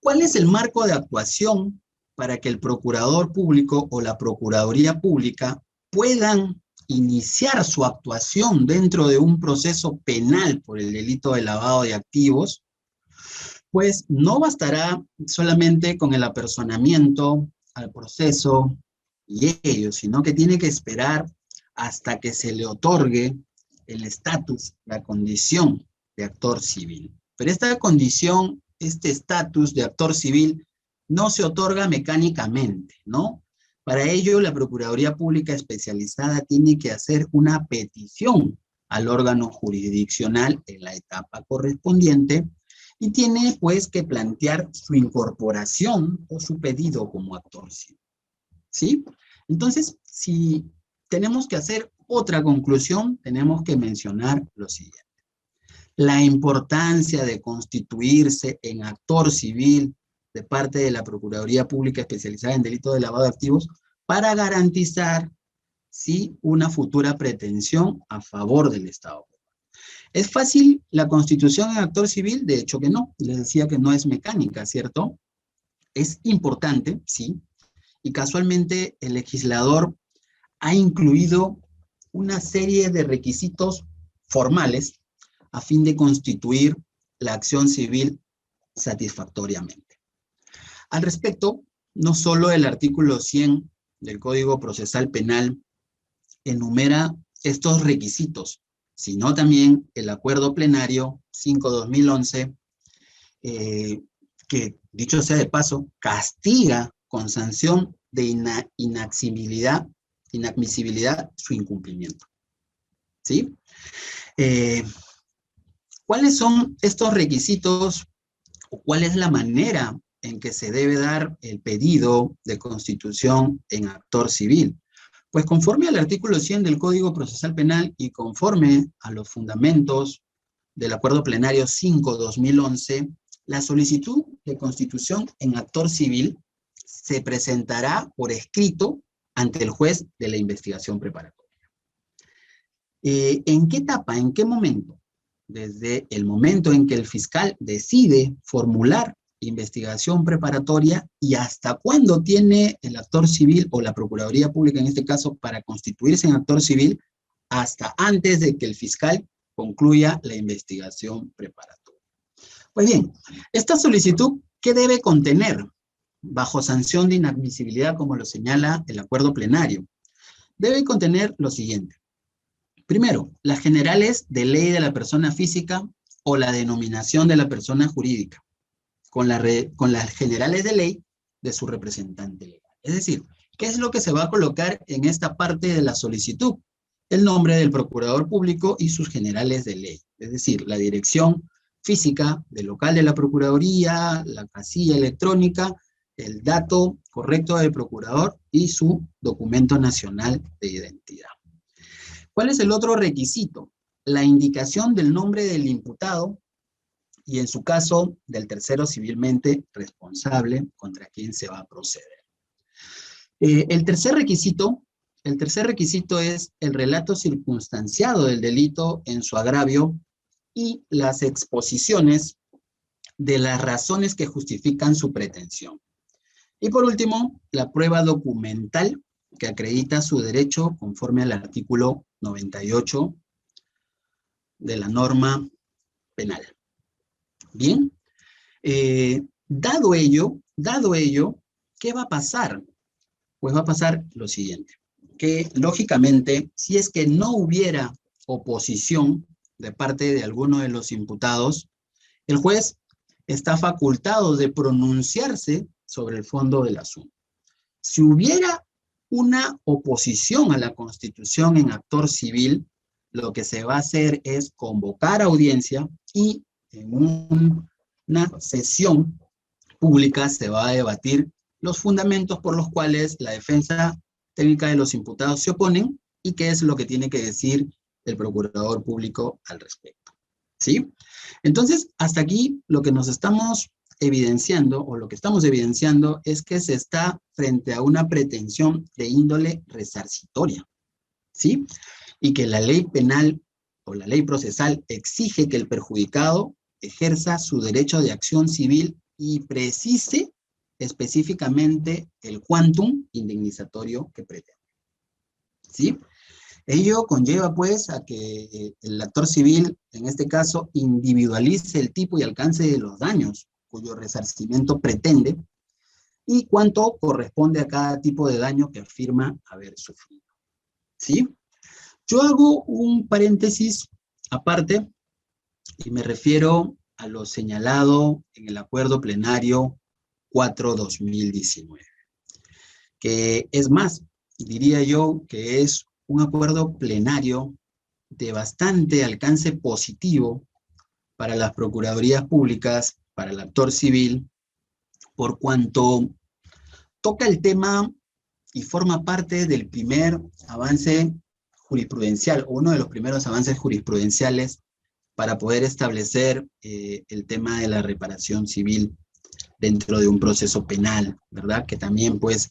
¿cuál es el marco de actuación para que el Procurador Público o la Procuraduría Pública puedan iniciar su actuación dentro de un proceso penal por el delito de lavado de activos? Pues no bastará solamente con el apersonamiento al proceso y ello, sino que tiene que esperar hasta que se le otorgue el estatus, la condición de actor civil. Pero esta condición, este estatus de actor civil, no se otorga mecánicamente, ¿no? Para ello, la Procuraduría Pública Especializada tiene que hacer una petición al órgano jurisdiccional en la etapa correspondiente y tiene pues que plantear su incorporación o su pedido como actor civil, ¿sí? Entonces, si tenemos que hacer otra conclusión, tenemos que mencionar lo siguiente. La importancia de constituirse en actor civil de parte de la Procuraduría Pública Especializada en Delitos de Lavado de Activos para garantizar, sí, una futura pretensión a favor del Estado. ¿Es fácil la constitución en actor civil? De hecho que no. Les decía que no es mecánica, ¿cierto? Es importante, sí. Y casualmente el legislador ha incluido una serie de requisitos formales a fin de constituir la acción civil satisfactoriamente. Al respecto, no solo el artículo 100 del Código Procesal Penal enumera estos requisitos, sino también el Acuerdo Plenario 5/2011, que, dicho sea de paso, castiga con sanción de inadmisibilidad su incumplimiento. ¿Sí? ¿Cuáles son estos requisitos o cuál es la manera en que se debe dar el pedido de constitución en actor civil? Pues conforme al artículo 100 del Código Procesal Penal y conforme a los fundamentos del Acuerdo Plenario 5/2011, la solicitud de constitución en actor civil se presentará por escrito ante el juez de la investigación preparatoria. ¿En qué etapa, en qué momento? Desde el momento en que el fiscal decide formular investigación preparatoria y hasta cuándo tiene el actor civil o la Procuraduría Pública, en este caso, para constituirse en actor civil, hasta antes de que el fiscal concluya la investigación preparatoria. Pues bien, esta solicitud, ¿qué debe contener? Bajo sanción de inadmisibilidad, como lo señala el acuerdo plenario, debe contener lo siguiente. Primero, las generales de ley de la persona física o la denominación de la persona jurídica, con las generales de ley de su representante legal. Es decir, ¿qué es lo que se va a colocar en esta parte de la solicitud? El nombre del procurador público y sus generales de ley, es decir, la dirección física del local de la procuraduría, la casilla electrónica, el dato correcto del procurador y su documento nacional de identidad. ¿Cuál es el otro requisito? La indicación del nombre del imputado y, en su caso, del tercero civilmente responsable contra quien se va a proceder. El tercer requisito es el relato circunstanciado del delito en su agravio y las exposiciones de las razones que justifican su pretensión. Y por último, la prueba documental que acredita su derecho conforme al artículo 98 de la norma penal. Bien, dado ello, ¿qué va a pasar? Pues va a pasar lo siguiente, que lógicamente, si es que no hubiera oposición de parte de alguno de los imputados, el juez está facultado de pronunciarse sobre el fondo del asunto. Si hubiera una oposición a la Constitución en actor civil, lo que se va a hacer es convocar audiencia y en una sesión pública se va a debatir los fundamentos por los cuales la defensa técnica de los imputados se oponen y qué es lo que tiene que decir el procurador público al respecto. ¿Sí? Entonces, hasta aquí lo que nos estamos evidenciando, o lo que estamos evidenciando, es que se está frente a una pretensión de índole resarcitoria, ¿sí? Y que la ley penal o la ley procesal exige que el perjudicado ejerza su derecho de acción civil y precise específicamente el quantum indemnizatorio que pretende, ¿sí? Ello conlleva, pues, a que el actor civil, en este caso, individualice el tipo y alcance de los daños cuyo resarcimiento pretende y cuánto corresponde a cada tipo de daño que afirma haber sufrido. ¿Sí? Yo hago un paréntesis aparte y me refiero a lo señalado en el Acuerdo Plenario 4/2019, que es más, diría yo que es un acuerdo plenario de bastante alcance positivo para las procuradurías públicas, para el actor civil, por cuanto toca el tema y forma parte del primer avance jurisprudencial, uno de los primeros avances jurisprudenciales para poder establecer el tema de la reparación civil dentro de un proceso penal, ¿verdad? Que también, pues,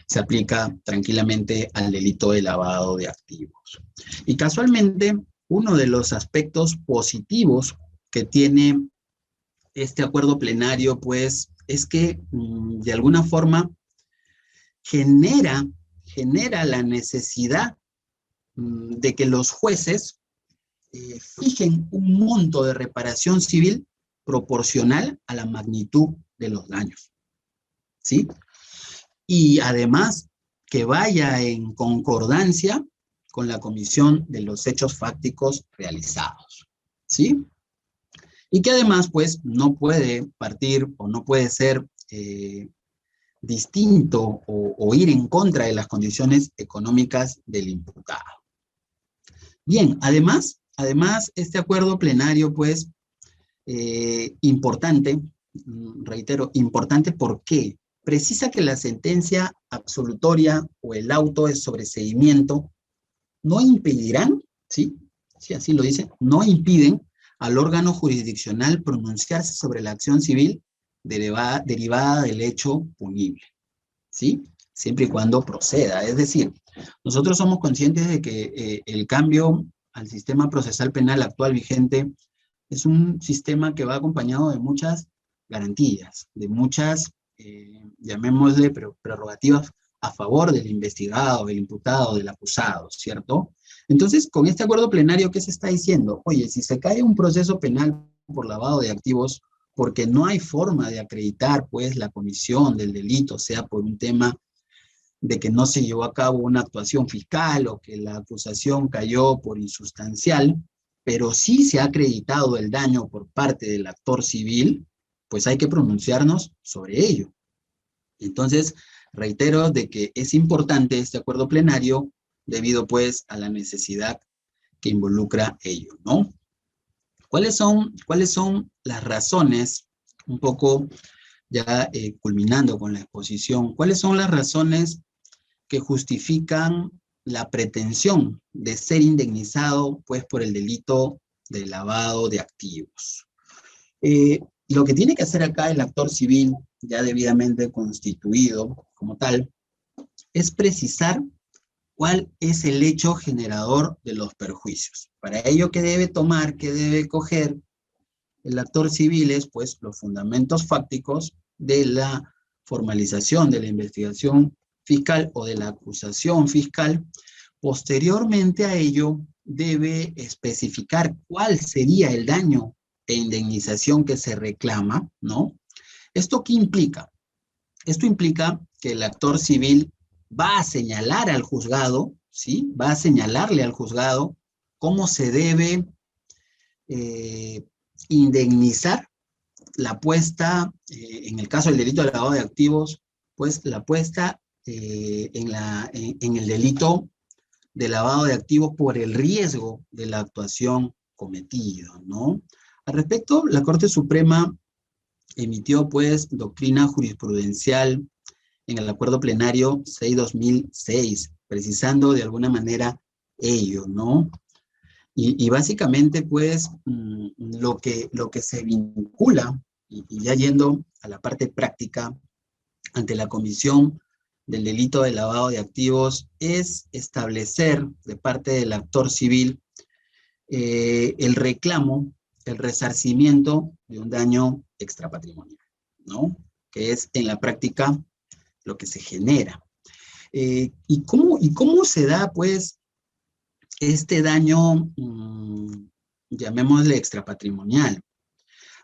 se aplica tranquilamente al delito de lavado de activos. Y casualmente, uno de los aspectos positivos que tiene este acuerdo plenario, pues, es que de alguna forma genera la necesidad de que los jueces fijen un monto de reparación civil proporcional a la magnitud de los daños, ¿sí? Y además que vaya en concordancia con la comisión de los hechos fácticos realizados, ¿sí? Y que además, pues, no puede partir o no puede ser distinto o ir en contra de las condiciones económicas del imputado. Bien, además, este acuerdo plenario, pues, importante, reitero, importante, ¿por qué? Precisa que la sentencia absolutoria o el auto de sobreseimiento no impedirán, ¿sí? Sí, así lo dice, no impiden al órgano jurisdiccional pronunciarse sobre la acción civil derivada del hecho punible, ¿sí? Siempre y cuando proceda. Es decir, nosotros somos conscientes de que el cambio al sistema procesal penal actual vigente es un sistema que va acompañado de muchas garantías, de muchas, llamémosle, prerrogativas a favor del investigado, del imputado, del acusado, ¿cierto? Entonces, con este acuerdo plenario, ¿qué se está diciendo? Oye, si se cae un proceso penal por lavado de activos, porque no hay forma de acreditar, pues, la comisión del delito, sea por un tema de que no se llevó a cabo una actuación fiscal o que la acusación cayó por insustancial, pero sí se ha acreditado el daño por parte del actor civil, pues hay que pronunciarnos sobre ello. Entonces, reitero de que es importante este acuerdo plenario debido, pues, a la necesidad que involucra ello, ¿no? ¿Cuáles son las razones, un poco ya culminando con la exposición, cuáles son las razones que justifican la pretensión de ser indemnizado, pues, por el delito de lavado de activos? Lo que tiene que hacer acá el actor civil, ya debidamente constituido como tal, es precisar cuál es el hecho generador de los perjuicios. Para ello, ¿qué debe tomar, qué debe coger el actor civil? Es, pues, los fundamentos fácticos de la formalización de la investigación fiscal o de la acusación fiscal. Posteriormente a ello, debe especificar cuál sería el daño e indemnización que se reclama, ¿no? ¿Esto qué implica? Esto implica que el actor civil va a señalar al juzgado, ¿sí? Va a señalarle al juzgado cómo se debe indemnizar la puesta, en el caso del delito de lavado de activos, pues la puesta en el delito de lavado de activos por el riesgo de la actuación cometida, ¿no? Al respecto, la Corte Suprema emitió, pues, doctrina jurisprudencial en el Acuerdo Plenario 6/2006, precisando de alguna manera ello, ¿no? Y básicamente, pues, lo que se vincula, y ya yendo a la parte práctica, ante la comisión del delito de lavado de activos, es establecer de parte del actor civil el reclamo, el resarcimiento de un daño extrapatrimonial, ¿no? Que es en la práctica lo que se genera. ¿Y cómo se da, pues, este daño, llamémosle extrapatrimonial?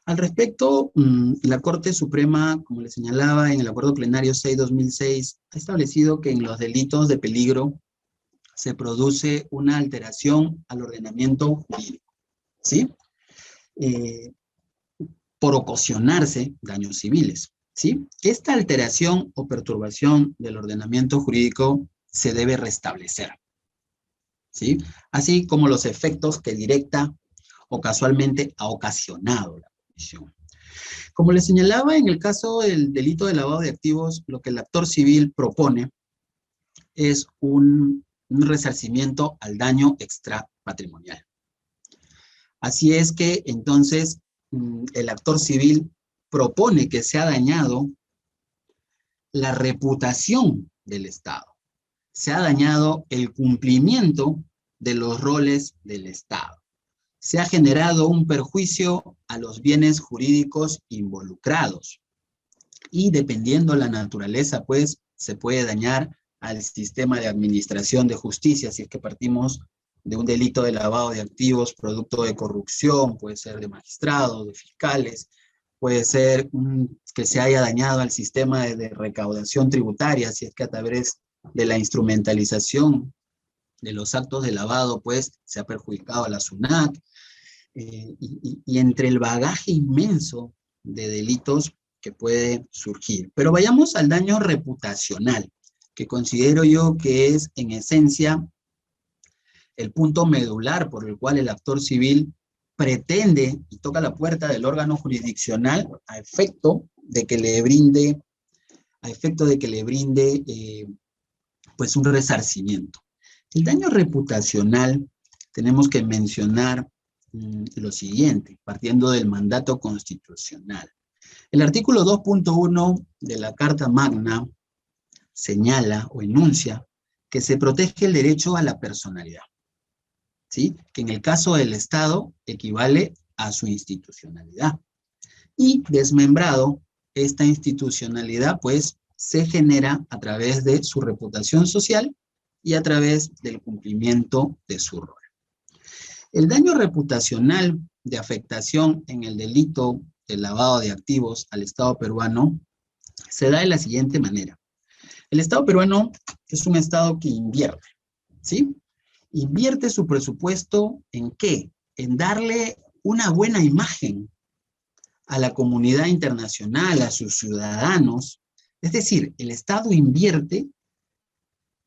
Al respecto, la Corte Suprema, como le señalaba en el Acuerdo Plenario 6/2006, ha establecido que en los delitos de peligro se produce una alteración al ordenamiento jurídico, ¿sí? Por ocasionarse daños civiles, ¿sí? Esta alteración o perturbación del ordenamiento jurídico se debe restablecer, ¿sí? Así como los efectos que directa o casualmente ha ocasionado la comisión. Como les señalaba, en el caso del delito de lavado de activos, lo que el actor civil propone es un resarcimiento al daño extrapatrimonial. Así es que, entonces, el actor civil propone que se ha dañado la reputación del Estado. Se ha dañado el cumplimiento de los roles del Estado. Se ha generado un perjuicio a los bienes jurídicos involucrados. Y dependiendo la naturaleza, pues, se puede dañar al sistema de administración de justicia, si es que partimos de un delito de lavado de activos producto de corrupción, puede ser de magistrados, de fiscales, puede ser que se haya dañado al sistema de recaudación tributaria, si es que a través de la instrumentalización de los actos de lavado, pues, se ha perjudicado a la SUNAT, y entre el bagaje inmenso de delitos que puede surgir. Pero vayamos al daño reputacional, que considero yo que es, en esencia, el punto medular por el cual el actor civil pretende y toca la puerta del órgano jurisdiccional a efecto de que le brinde, pues, un resarcimiento. El daño reputacional, tenemos que mencionar lo siguiente, partiendo del mandato constitucional. El artículo 2.1 de la Carta Magna señala o enuncia que se protege el derecho a la personalidad, ¿sí? Que en el caso del Estado equivale a su institucionalidad. Y desmembrado, esta institucionalidad, pues, se genera a través de su reputación social y a través del cumplimiento de su rol. El daño reputacional de afectación en el delito de lavado de activos al Estado peruano se da de la siguiente manera. El Estado peruano es un Estado que invierte, ¿sí? Invierte su presupuesto ¿en qué? En darle una buena imagen a la comunidad internacional, a sus ciudadanos. Es decir, el Estado invierte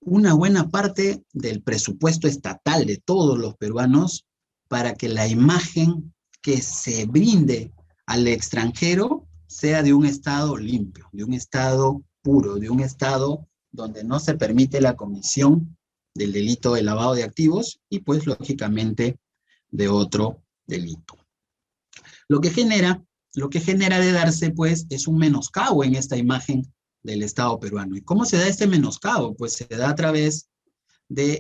una buena parte del presupuesto estatal de todos los peruanos para que la imagen que se brinde al extranjero sea de un Estado limpio, de un Estado puro, de un Estado donde no se permite la comisión del delito de lavado de activos y, pues, lógicamente, de otro delito. Lo que genera de darse, pues, es un menoscabo en esta imagen del Estado peruano. ¿Y cómo se da este menoscabo? Pues se da a través de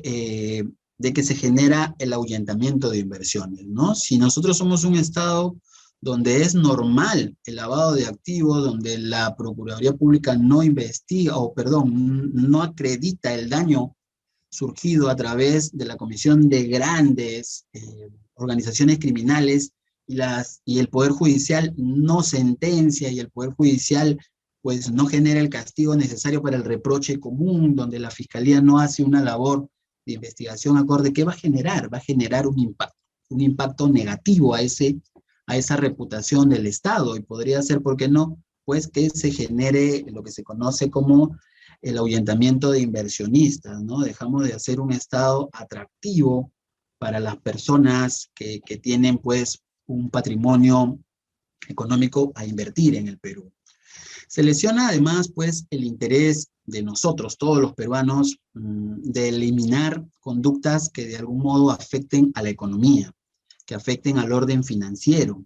que se genera el ahuyentamiento de inversiones, ¿no? Si nosotros somos un Estado donde es normal el lavado de activos, donde la Procuraduría Pública no investiga, no acredita el daño surgido a través de la comisión de grandes organizaciones criminales, y el Poder Judicial no sentencia, y el Poder Judicial, pues, no genera el castigo necesario para el reproche común, donde la Fiscalía no hace una labor de investigación acorde, ¿qué va a generar? Va a generar un impacto negativo a esa reputación del Estado, y podría ser, ¿por qué no? Pues que se genere lo que se conoce como el ahuyentamiento de inversionistas, ¿no? Dejamos de hacer un Estado atractivo para las personas que tienen, pues, un patrimonio económico a invertir en el Perú. Se lesiona además, pues, el interés de nosotros, todos los peruanos, de eliminar conductas que de algún modo afecten a la economía, que afecten al orden financiero,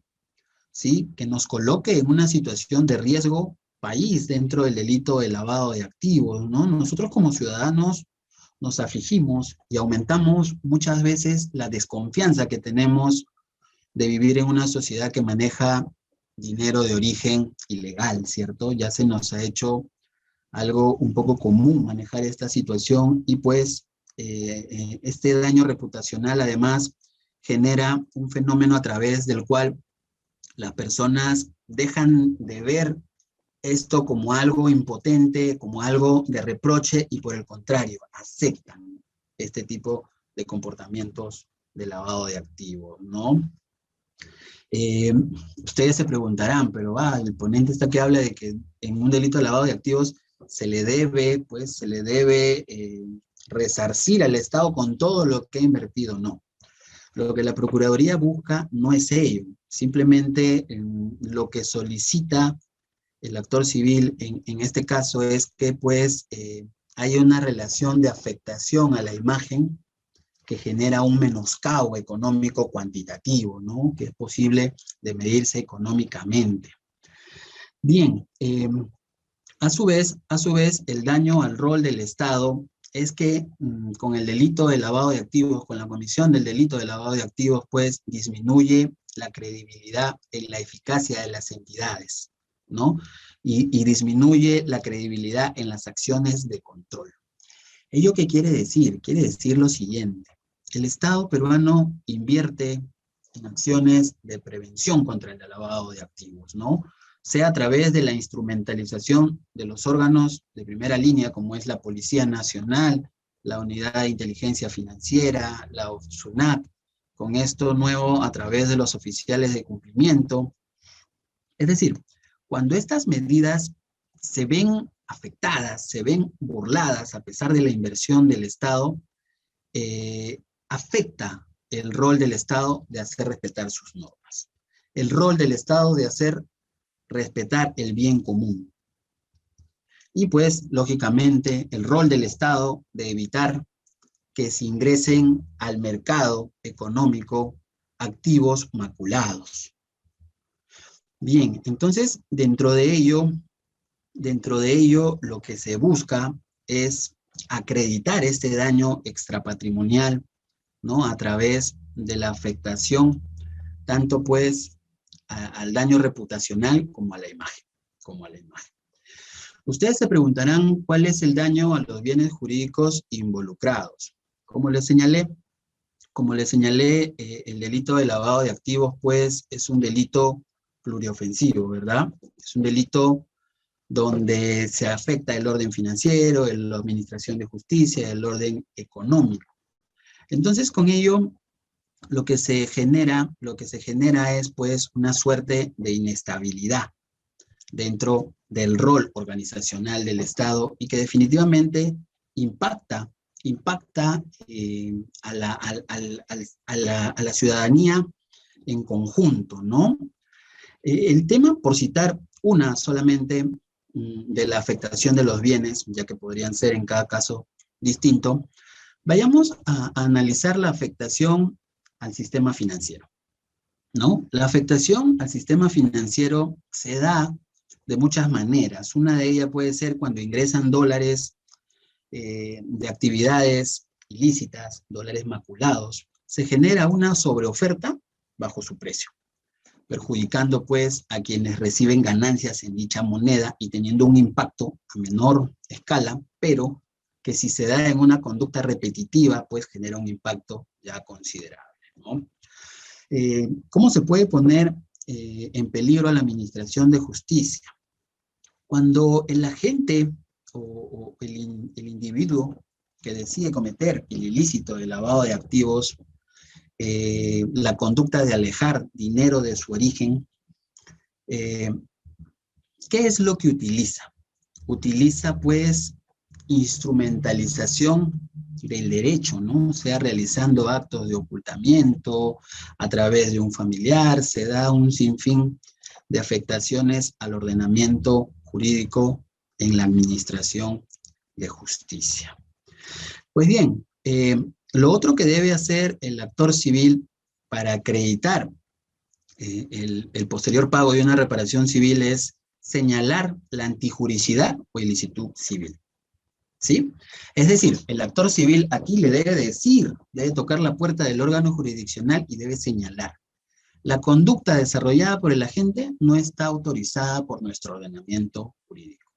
¿sí? Que nos coloque en una situación de riesgo país dentro del delito de lavado de activos, ¿no? Nosotros como ciudadanos nos afligimos y aumentamos muchas veces la desconfianza que tenemos de vivir en una sociedad que maneja dinero de origen ilegal, ¿cierto? Ya se nos ha hecho algo un poco común manejar esta situación y pues este daño reputacional además genera un fenómeno a través del cual las personas dejan de ver esto como algo impotente, como algo de reproche y por el contrario, aceptan este tipo de comportamientos de lavado de activos, ¿no? Ustedes se preguntarán, pero el ponente está que habla de que en un delito de lavado de activos se le debe resarcir al Estado con todo lo que ha invertido. No. Lo que la Procuraduría busca no es ello. Simplemente lo que solicita el actor civil en este caso es que pues haya una relación de afectación a la imagen que genera un menoscabo económico cuantitativo, ¿no? Que es posible de medirse económicamente. Bien, a su vez, el daño al rol del Estado es que con el delito de lavado de activos, con la comisión del delito de lavado de activos, pues disminuye la credibilidad en la eficacia de las entidades, ¿no? Y disminuye la credibilidad en las acciones de control. ¿Ello qué quiere decir? Quiere decir lo siguiente. El Estado peruano invierte en acciones de prevención contra el lavado de activos, ¿no? Sea a través de la instrumentalización de los órganos de primera línea, como es la Policía Nacional, la Unidad de Inteligencia Financiera, la SUNAT, con esto nuevo a través de los oficiales de cumplimiento. Es decir, cuando estas medidas se ven afectadas, se ven burladas a pesar de la inversión del Estado, afecta el rol del Estado de hacer respetar sus normas. El rol del Estado de hacer respetar el bien común. Y pues, lógicamente, el rol del Estado de evitar que se ingresen al mercado económico activos maculados. Bien, entonces, dentro de ello, lo que se busca es acreditar este daño extrapatrimonial, ¿no? A través de la afectación, tanto pues al daño reputacional como a la imagen, Ustedes se preguntarán cuál es el daño a los bienes jurídicos involucrados. Como les señalé, el delito de lavado de activos, pues, es un delito pluriofensivo, ¿verdad? Es un delito donde se afecta el orden financiero, la administración de justicia, el orden económico. Entonces, con ello, lo que se genera es, pues, una suerte de inestabilidad dentro del rol organizacional del Estado y que definitivamente impacta a la ciudadanía en conjunto, ¿no? El tema, por citar una solamente de la afectación de los bienes, ya que podrían ser en cada caso distinto, vayamos a analizar la afectación al sistema financiero, ¿no? La afectación al sistema financiero se da de muchas maneras. Una de ellas puede ser cuando ingresan dólares de actividades ilícitas, dólares maculados. Se genera una sobreoferta bajo su precio, perjudicando pues a quienes reciben ganancias en dicha moneda y teniendo un impacto a menor escala, pero que si se da en una conducta repetitiva, pues genera un impacto ya considerable, ¿no? ¿Cómo se puede poner en peligro a la administración de justicia? Cuando el agente o el individuo que decide cometer el ilícito de lavado de activos, la conducta de alejar dinero de su origen, ¿qué es lo que utiliza? Utiliza, pues, instrumentalización del derecho, ¿no? O sea, realizando actos de ocultamiento a través de un familiar, se da un sinfín de afectaciones al ordenamiento jurídico en la administración de justicia. Pues bien, lo otro que debe hacer el actor civil para acreditar el posterior pago de una reparación civil es señalar la antijuricidad o ilicitud civil. ¿Sí? Es decir, el actor civil aquí le debe decir, debe tocar la puerta del órgano jurisdiccional y debe señalar: la conducta desarrollada por el agente no está autorizada por nuestro ordenamiento jurídico.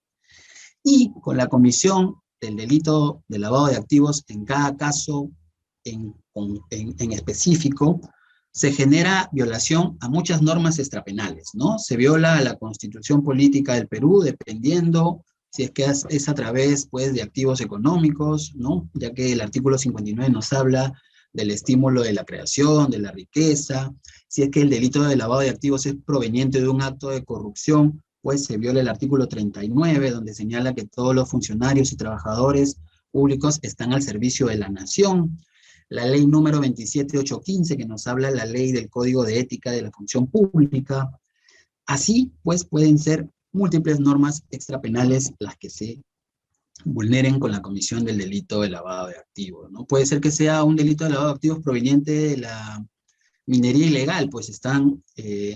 Y con la comisión del delito de lavado de activos, en cada caso en específico, se genera violación a muchas normas extrapenales, ¿no? Se viola la Constitución Política del Perú, dependiendo si es que es a través, pues, de activos económicos, ¿no? Ya que el artículo 59 nos habla del estímulo de la creación, de la riqueza. Si es que el delito de lavado de activos es proveniente de un acto de corrupción, pues se viola el artículo 39, donde señala que todos los funcionarios y trabajadores públicos están al servicio de la nación. La ley número 27815, que nos habla de la ley del Código de Ética de la Función Pública. Así, pues, pueden ser múltiples normas extrapenales las que se vulneren con la comisión del delito de lavado de activos, ¿no? Puede ser que sea un delito de lavado de activos proveniente de la minería ilegal, pues están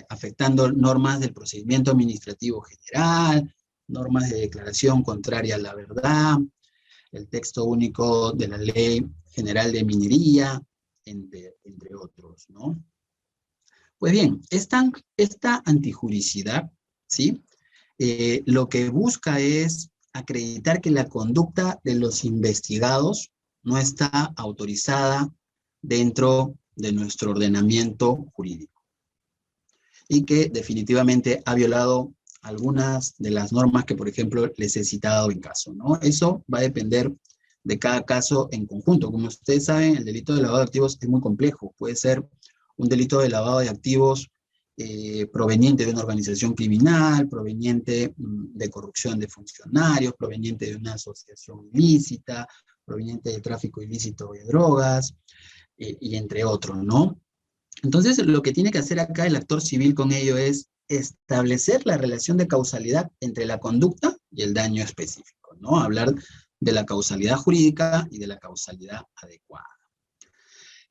afectando normas del procedimiento administrativo general, normas de declaración contraria a la verdad, el texto único de la Ley General de Minería, entre otros, ¿no? Pues bien, esta antijuricidad, ¿sí? Lo que busca es acreditar que la conducta de los investigados no está autorizada dentro de nuestro ordenamiento jurídico y que definitivamente ha violado algunas de las normas que, por ejemplo, les he citado en caso, ¿no? Eso va a depender de cada caso en conjunto. Como ustedes saben, el delito de lavado de activos es muy complejo. Puede ser un delito de lavado de activos proveniente de una organización criminal, proveniente de corrupción de funcionarios, proveniente de una asociación ilícita, proveniente de tráfico ilícito de drogas, y entre otros, ¿no? Entonces, lo que tiene que hacer acá el actor civil con ello es establecer la relación de causalidad entre la conducta y el daño específico, ¿no? Hablar de la causalidad jurídica y de la causalidad adecuada.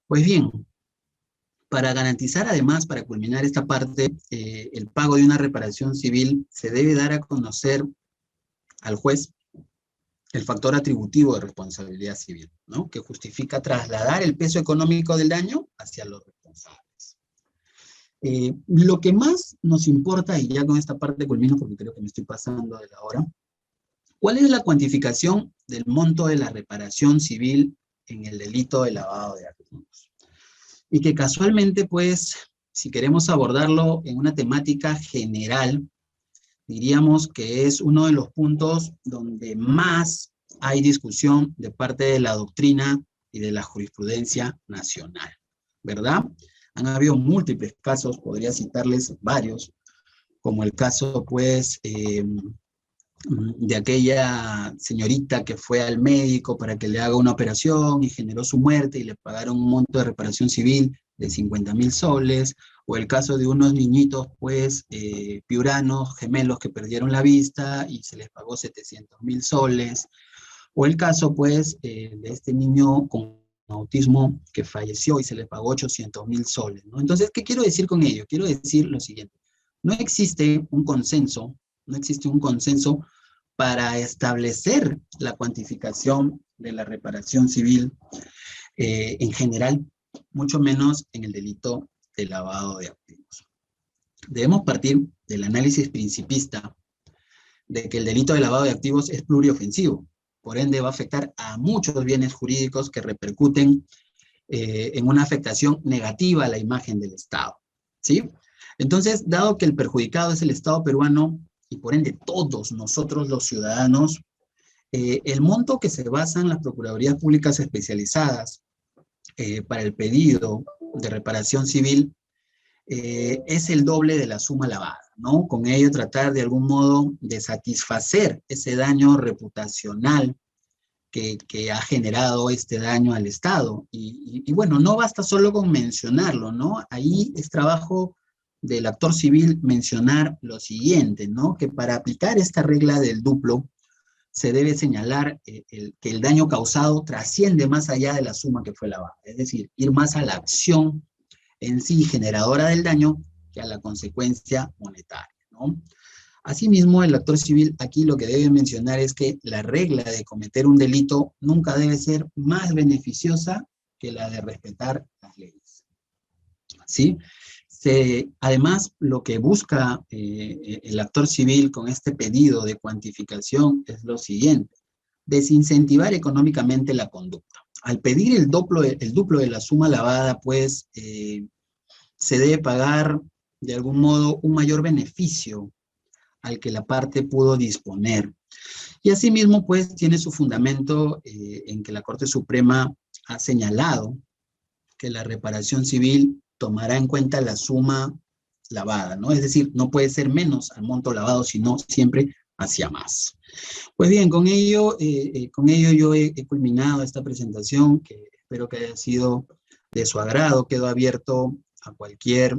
Pues bien, para garantizar además, para culminar esta parte, el pago de una reparación civil, se debe dar a conocer al juez el factor atributivo de responsabilidad civil, ¿no? Que justifica trasladar el peso económico del daño hacia los responsables. Lo que más nos importa, y ya con esta parte culmino porque creo que me estoy pasando de la hora, ¿cuál es la cuantificación del monto de la reparación civil en el delito de lavado de activos? Y que casualmente, pues, si queremos abordarlo en una temática general, diríamos que es uno de los puntos donde más hay discusión de parte de la doctrina y de la jurisprudencia nacional, ¿verdad? Han habido múltiples casos, podría citarles varios, como el caso, pues, de aquella señorita que fue al médico para que le haga una operación y generó su muerte y le pagaron un monto de reparación civil de 50.000 soles, o el caso de unos niñitos, pues, piuranos, gemelos que perdieron la vista y se les pagó 700.000 soles, o el caso, pues, de este niño con autismo que falleció y se le pagó 800.000 soles, ¿no? Entonces, ¿qué quiero decir con ello? Quiero decir lo siguiente: no existe un consenso, para establecer la cuantificación de la reparación civil en general, mucho menos en el delito de lavado de activos. Debemos partir del análisis principista de que el delito de lavado de activos es pluriofensivo, por ende va a afectar a muchos bienes jurídicos que repercuten en una afectación negativa a la imagen del Estado, ¿sí? Entonces, dado que el perjudicado es el Estado peruano y por ende todos nosotros los ciudadanos, el monto que se basa en las Procuradurías Públicas Especializadas para el pedido de reparación civil es el doble de la suma lavada, ¿no? Con ello tratar de algún modo de satisfacer ese daño reputacional que ha generado este daño al Estado. Y bueno, no basta solo con mencionarlo, ¿no? Ahí es trabajo del actor civil mencionar lo siguiente, ¿no? Que para aplicar esta regla del duplo, se debe señalar que el daño causado trasciende más allá de la suma que fue lavada, es decir, ir más a la acción en sí generadora del daño que a la consecuencia monetaria, ¿no? Asimismo, el actor civil aquí lo que debe mencionar es que la regla de cometer un delito nunca debe ser más beneficiosa que la de respetar las leyes, ¿sí? Además, lo que busca el actor civil con este pedido de cuantificación es lo siguiente: desincentivar económicamente la conducta. Al pedir el duplo de la suma lavada, pues se debe pagar de algún modo un mayor beneficio al que la parte pudo disponer. Y asimismo, pues tiene su fundamento en que la Corte Suprema ha señalado que la reparación civil tomará en cuenta la suma lavada, ¿no? Es decir, no puede ser menos al monto lavado, sino siempre hacia más. Pues bien, con ello yo he culminado esta presentación, que espero que haya sido de su agrado. Quedo abierto a cualquier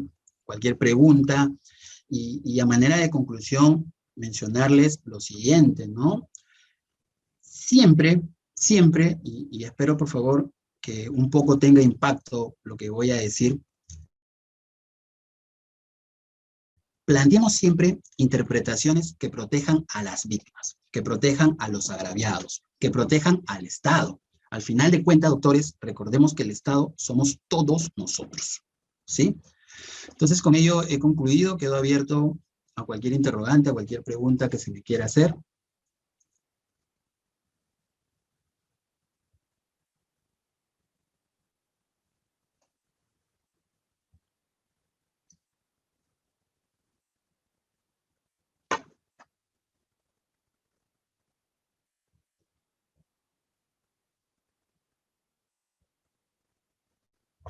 pregunta y a manera de conclusión mencionarles lo siguiente, ¿no? Siempre, siempre, y espero por favor que un poco tenga impacto lo que voy a decir, planteemos siempre interpretaciones que protejan a las víctimas, que protejan a los agraviados, que protejan al Estado. Al final de cuentas, doctores, recordemos que el Estado somos todos nosotros, ¿sí? Entonces, con ello he concluido, quedo abierto a cualquier interrogante, a cualquier pregunta que se me quiera hacer.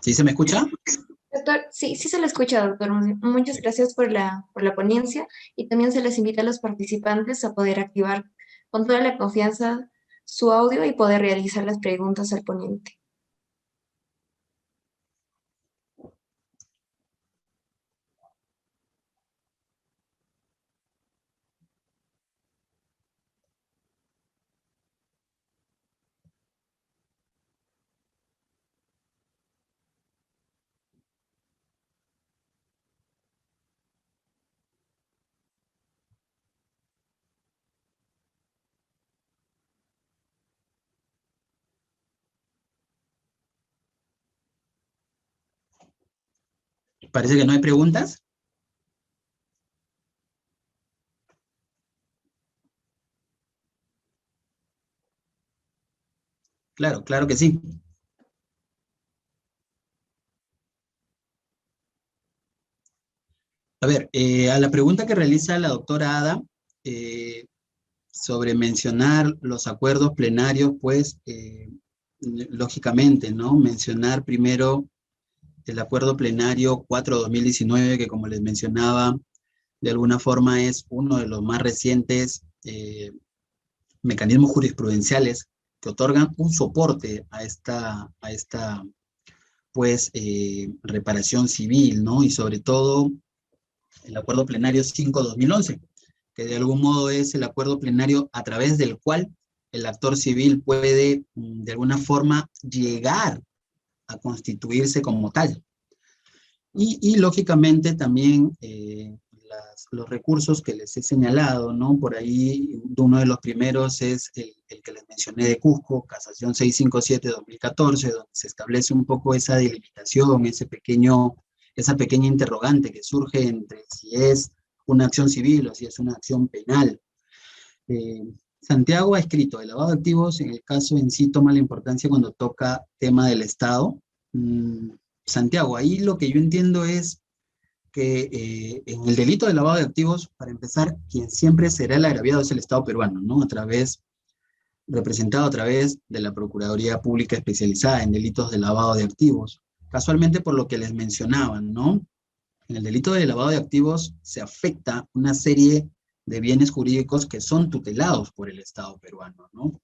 ¿Sí se me escucha? Doctor, sí, sí se le escucha, doctor. Muchas gracias por la ponencia y también se les invita a los participantes a poder activar con toda la confianza su audio y poder realizar las preguntas al ponente. Parece que no hay preguntas. Claro, claro que sí. A ver, a la pregunta que realiza la doctora Ada sobre mencionar los acuerdos plenarios, pues lógicamente, ¿no? Mencionar primero el acuerdo plenario 4/2019, que como les mencionaba, de alguna forma es uno de los más recientes mecanismos jurisprudenciales que otorgan un soporte a esta pues, reparación civil, ¿no? Y sobre todo el acuerdo plenario 5/2011, que de algún modo es el acuerdo plenario a través del cual el actor civil puede, de alguna forma, llegar a constituirse como tal. Y lógicamente también los recursos que les he señalado, ¿no? Por ahí uno de los primeros es el que les mencioné de Cusco, Casación 657/2014, donde se establece un poco esa delimitación, esa pequeña interrogante que surge entre si es una acción civil o si es una acción penal. Santiago ha escrito: el lavado de activos en el caso en sí toma la importancia cuando toca tema del Estado. Santiago, ahí lo que yo entiendo es que en el delito de lavado de activos, para empezar, quien siempre será el agraviado es el Estado peruano, ¿no? Representado a través de la Procuraduría Pública Especializada en Delitos de Lavado de Activos. Casualmente por lo que les mencionaban, ¿no? En el delito de lavado de activos se afecta una serie de bienes jurídicos que son tutelados por el Estado peruano, ¿no?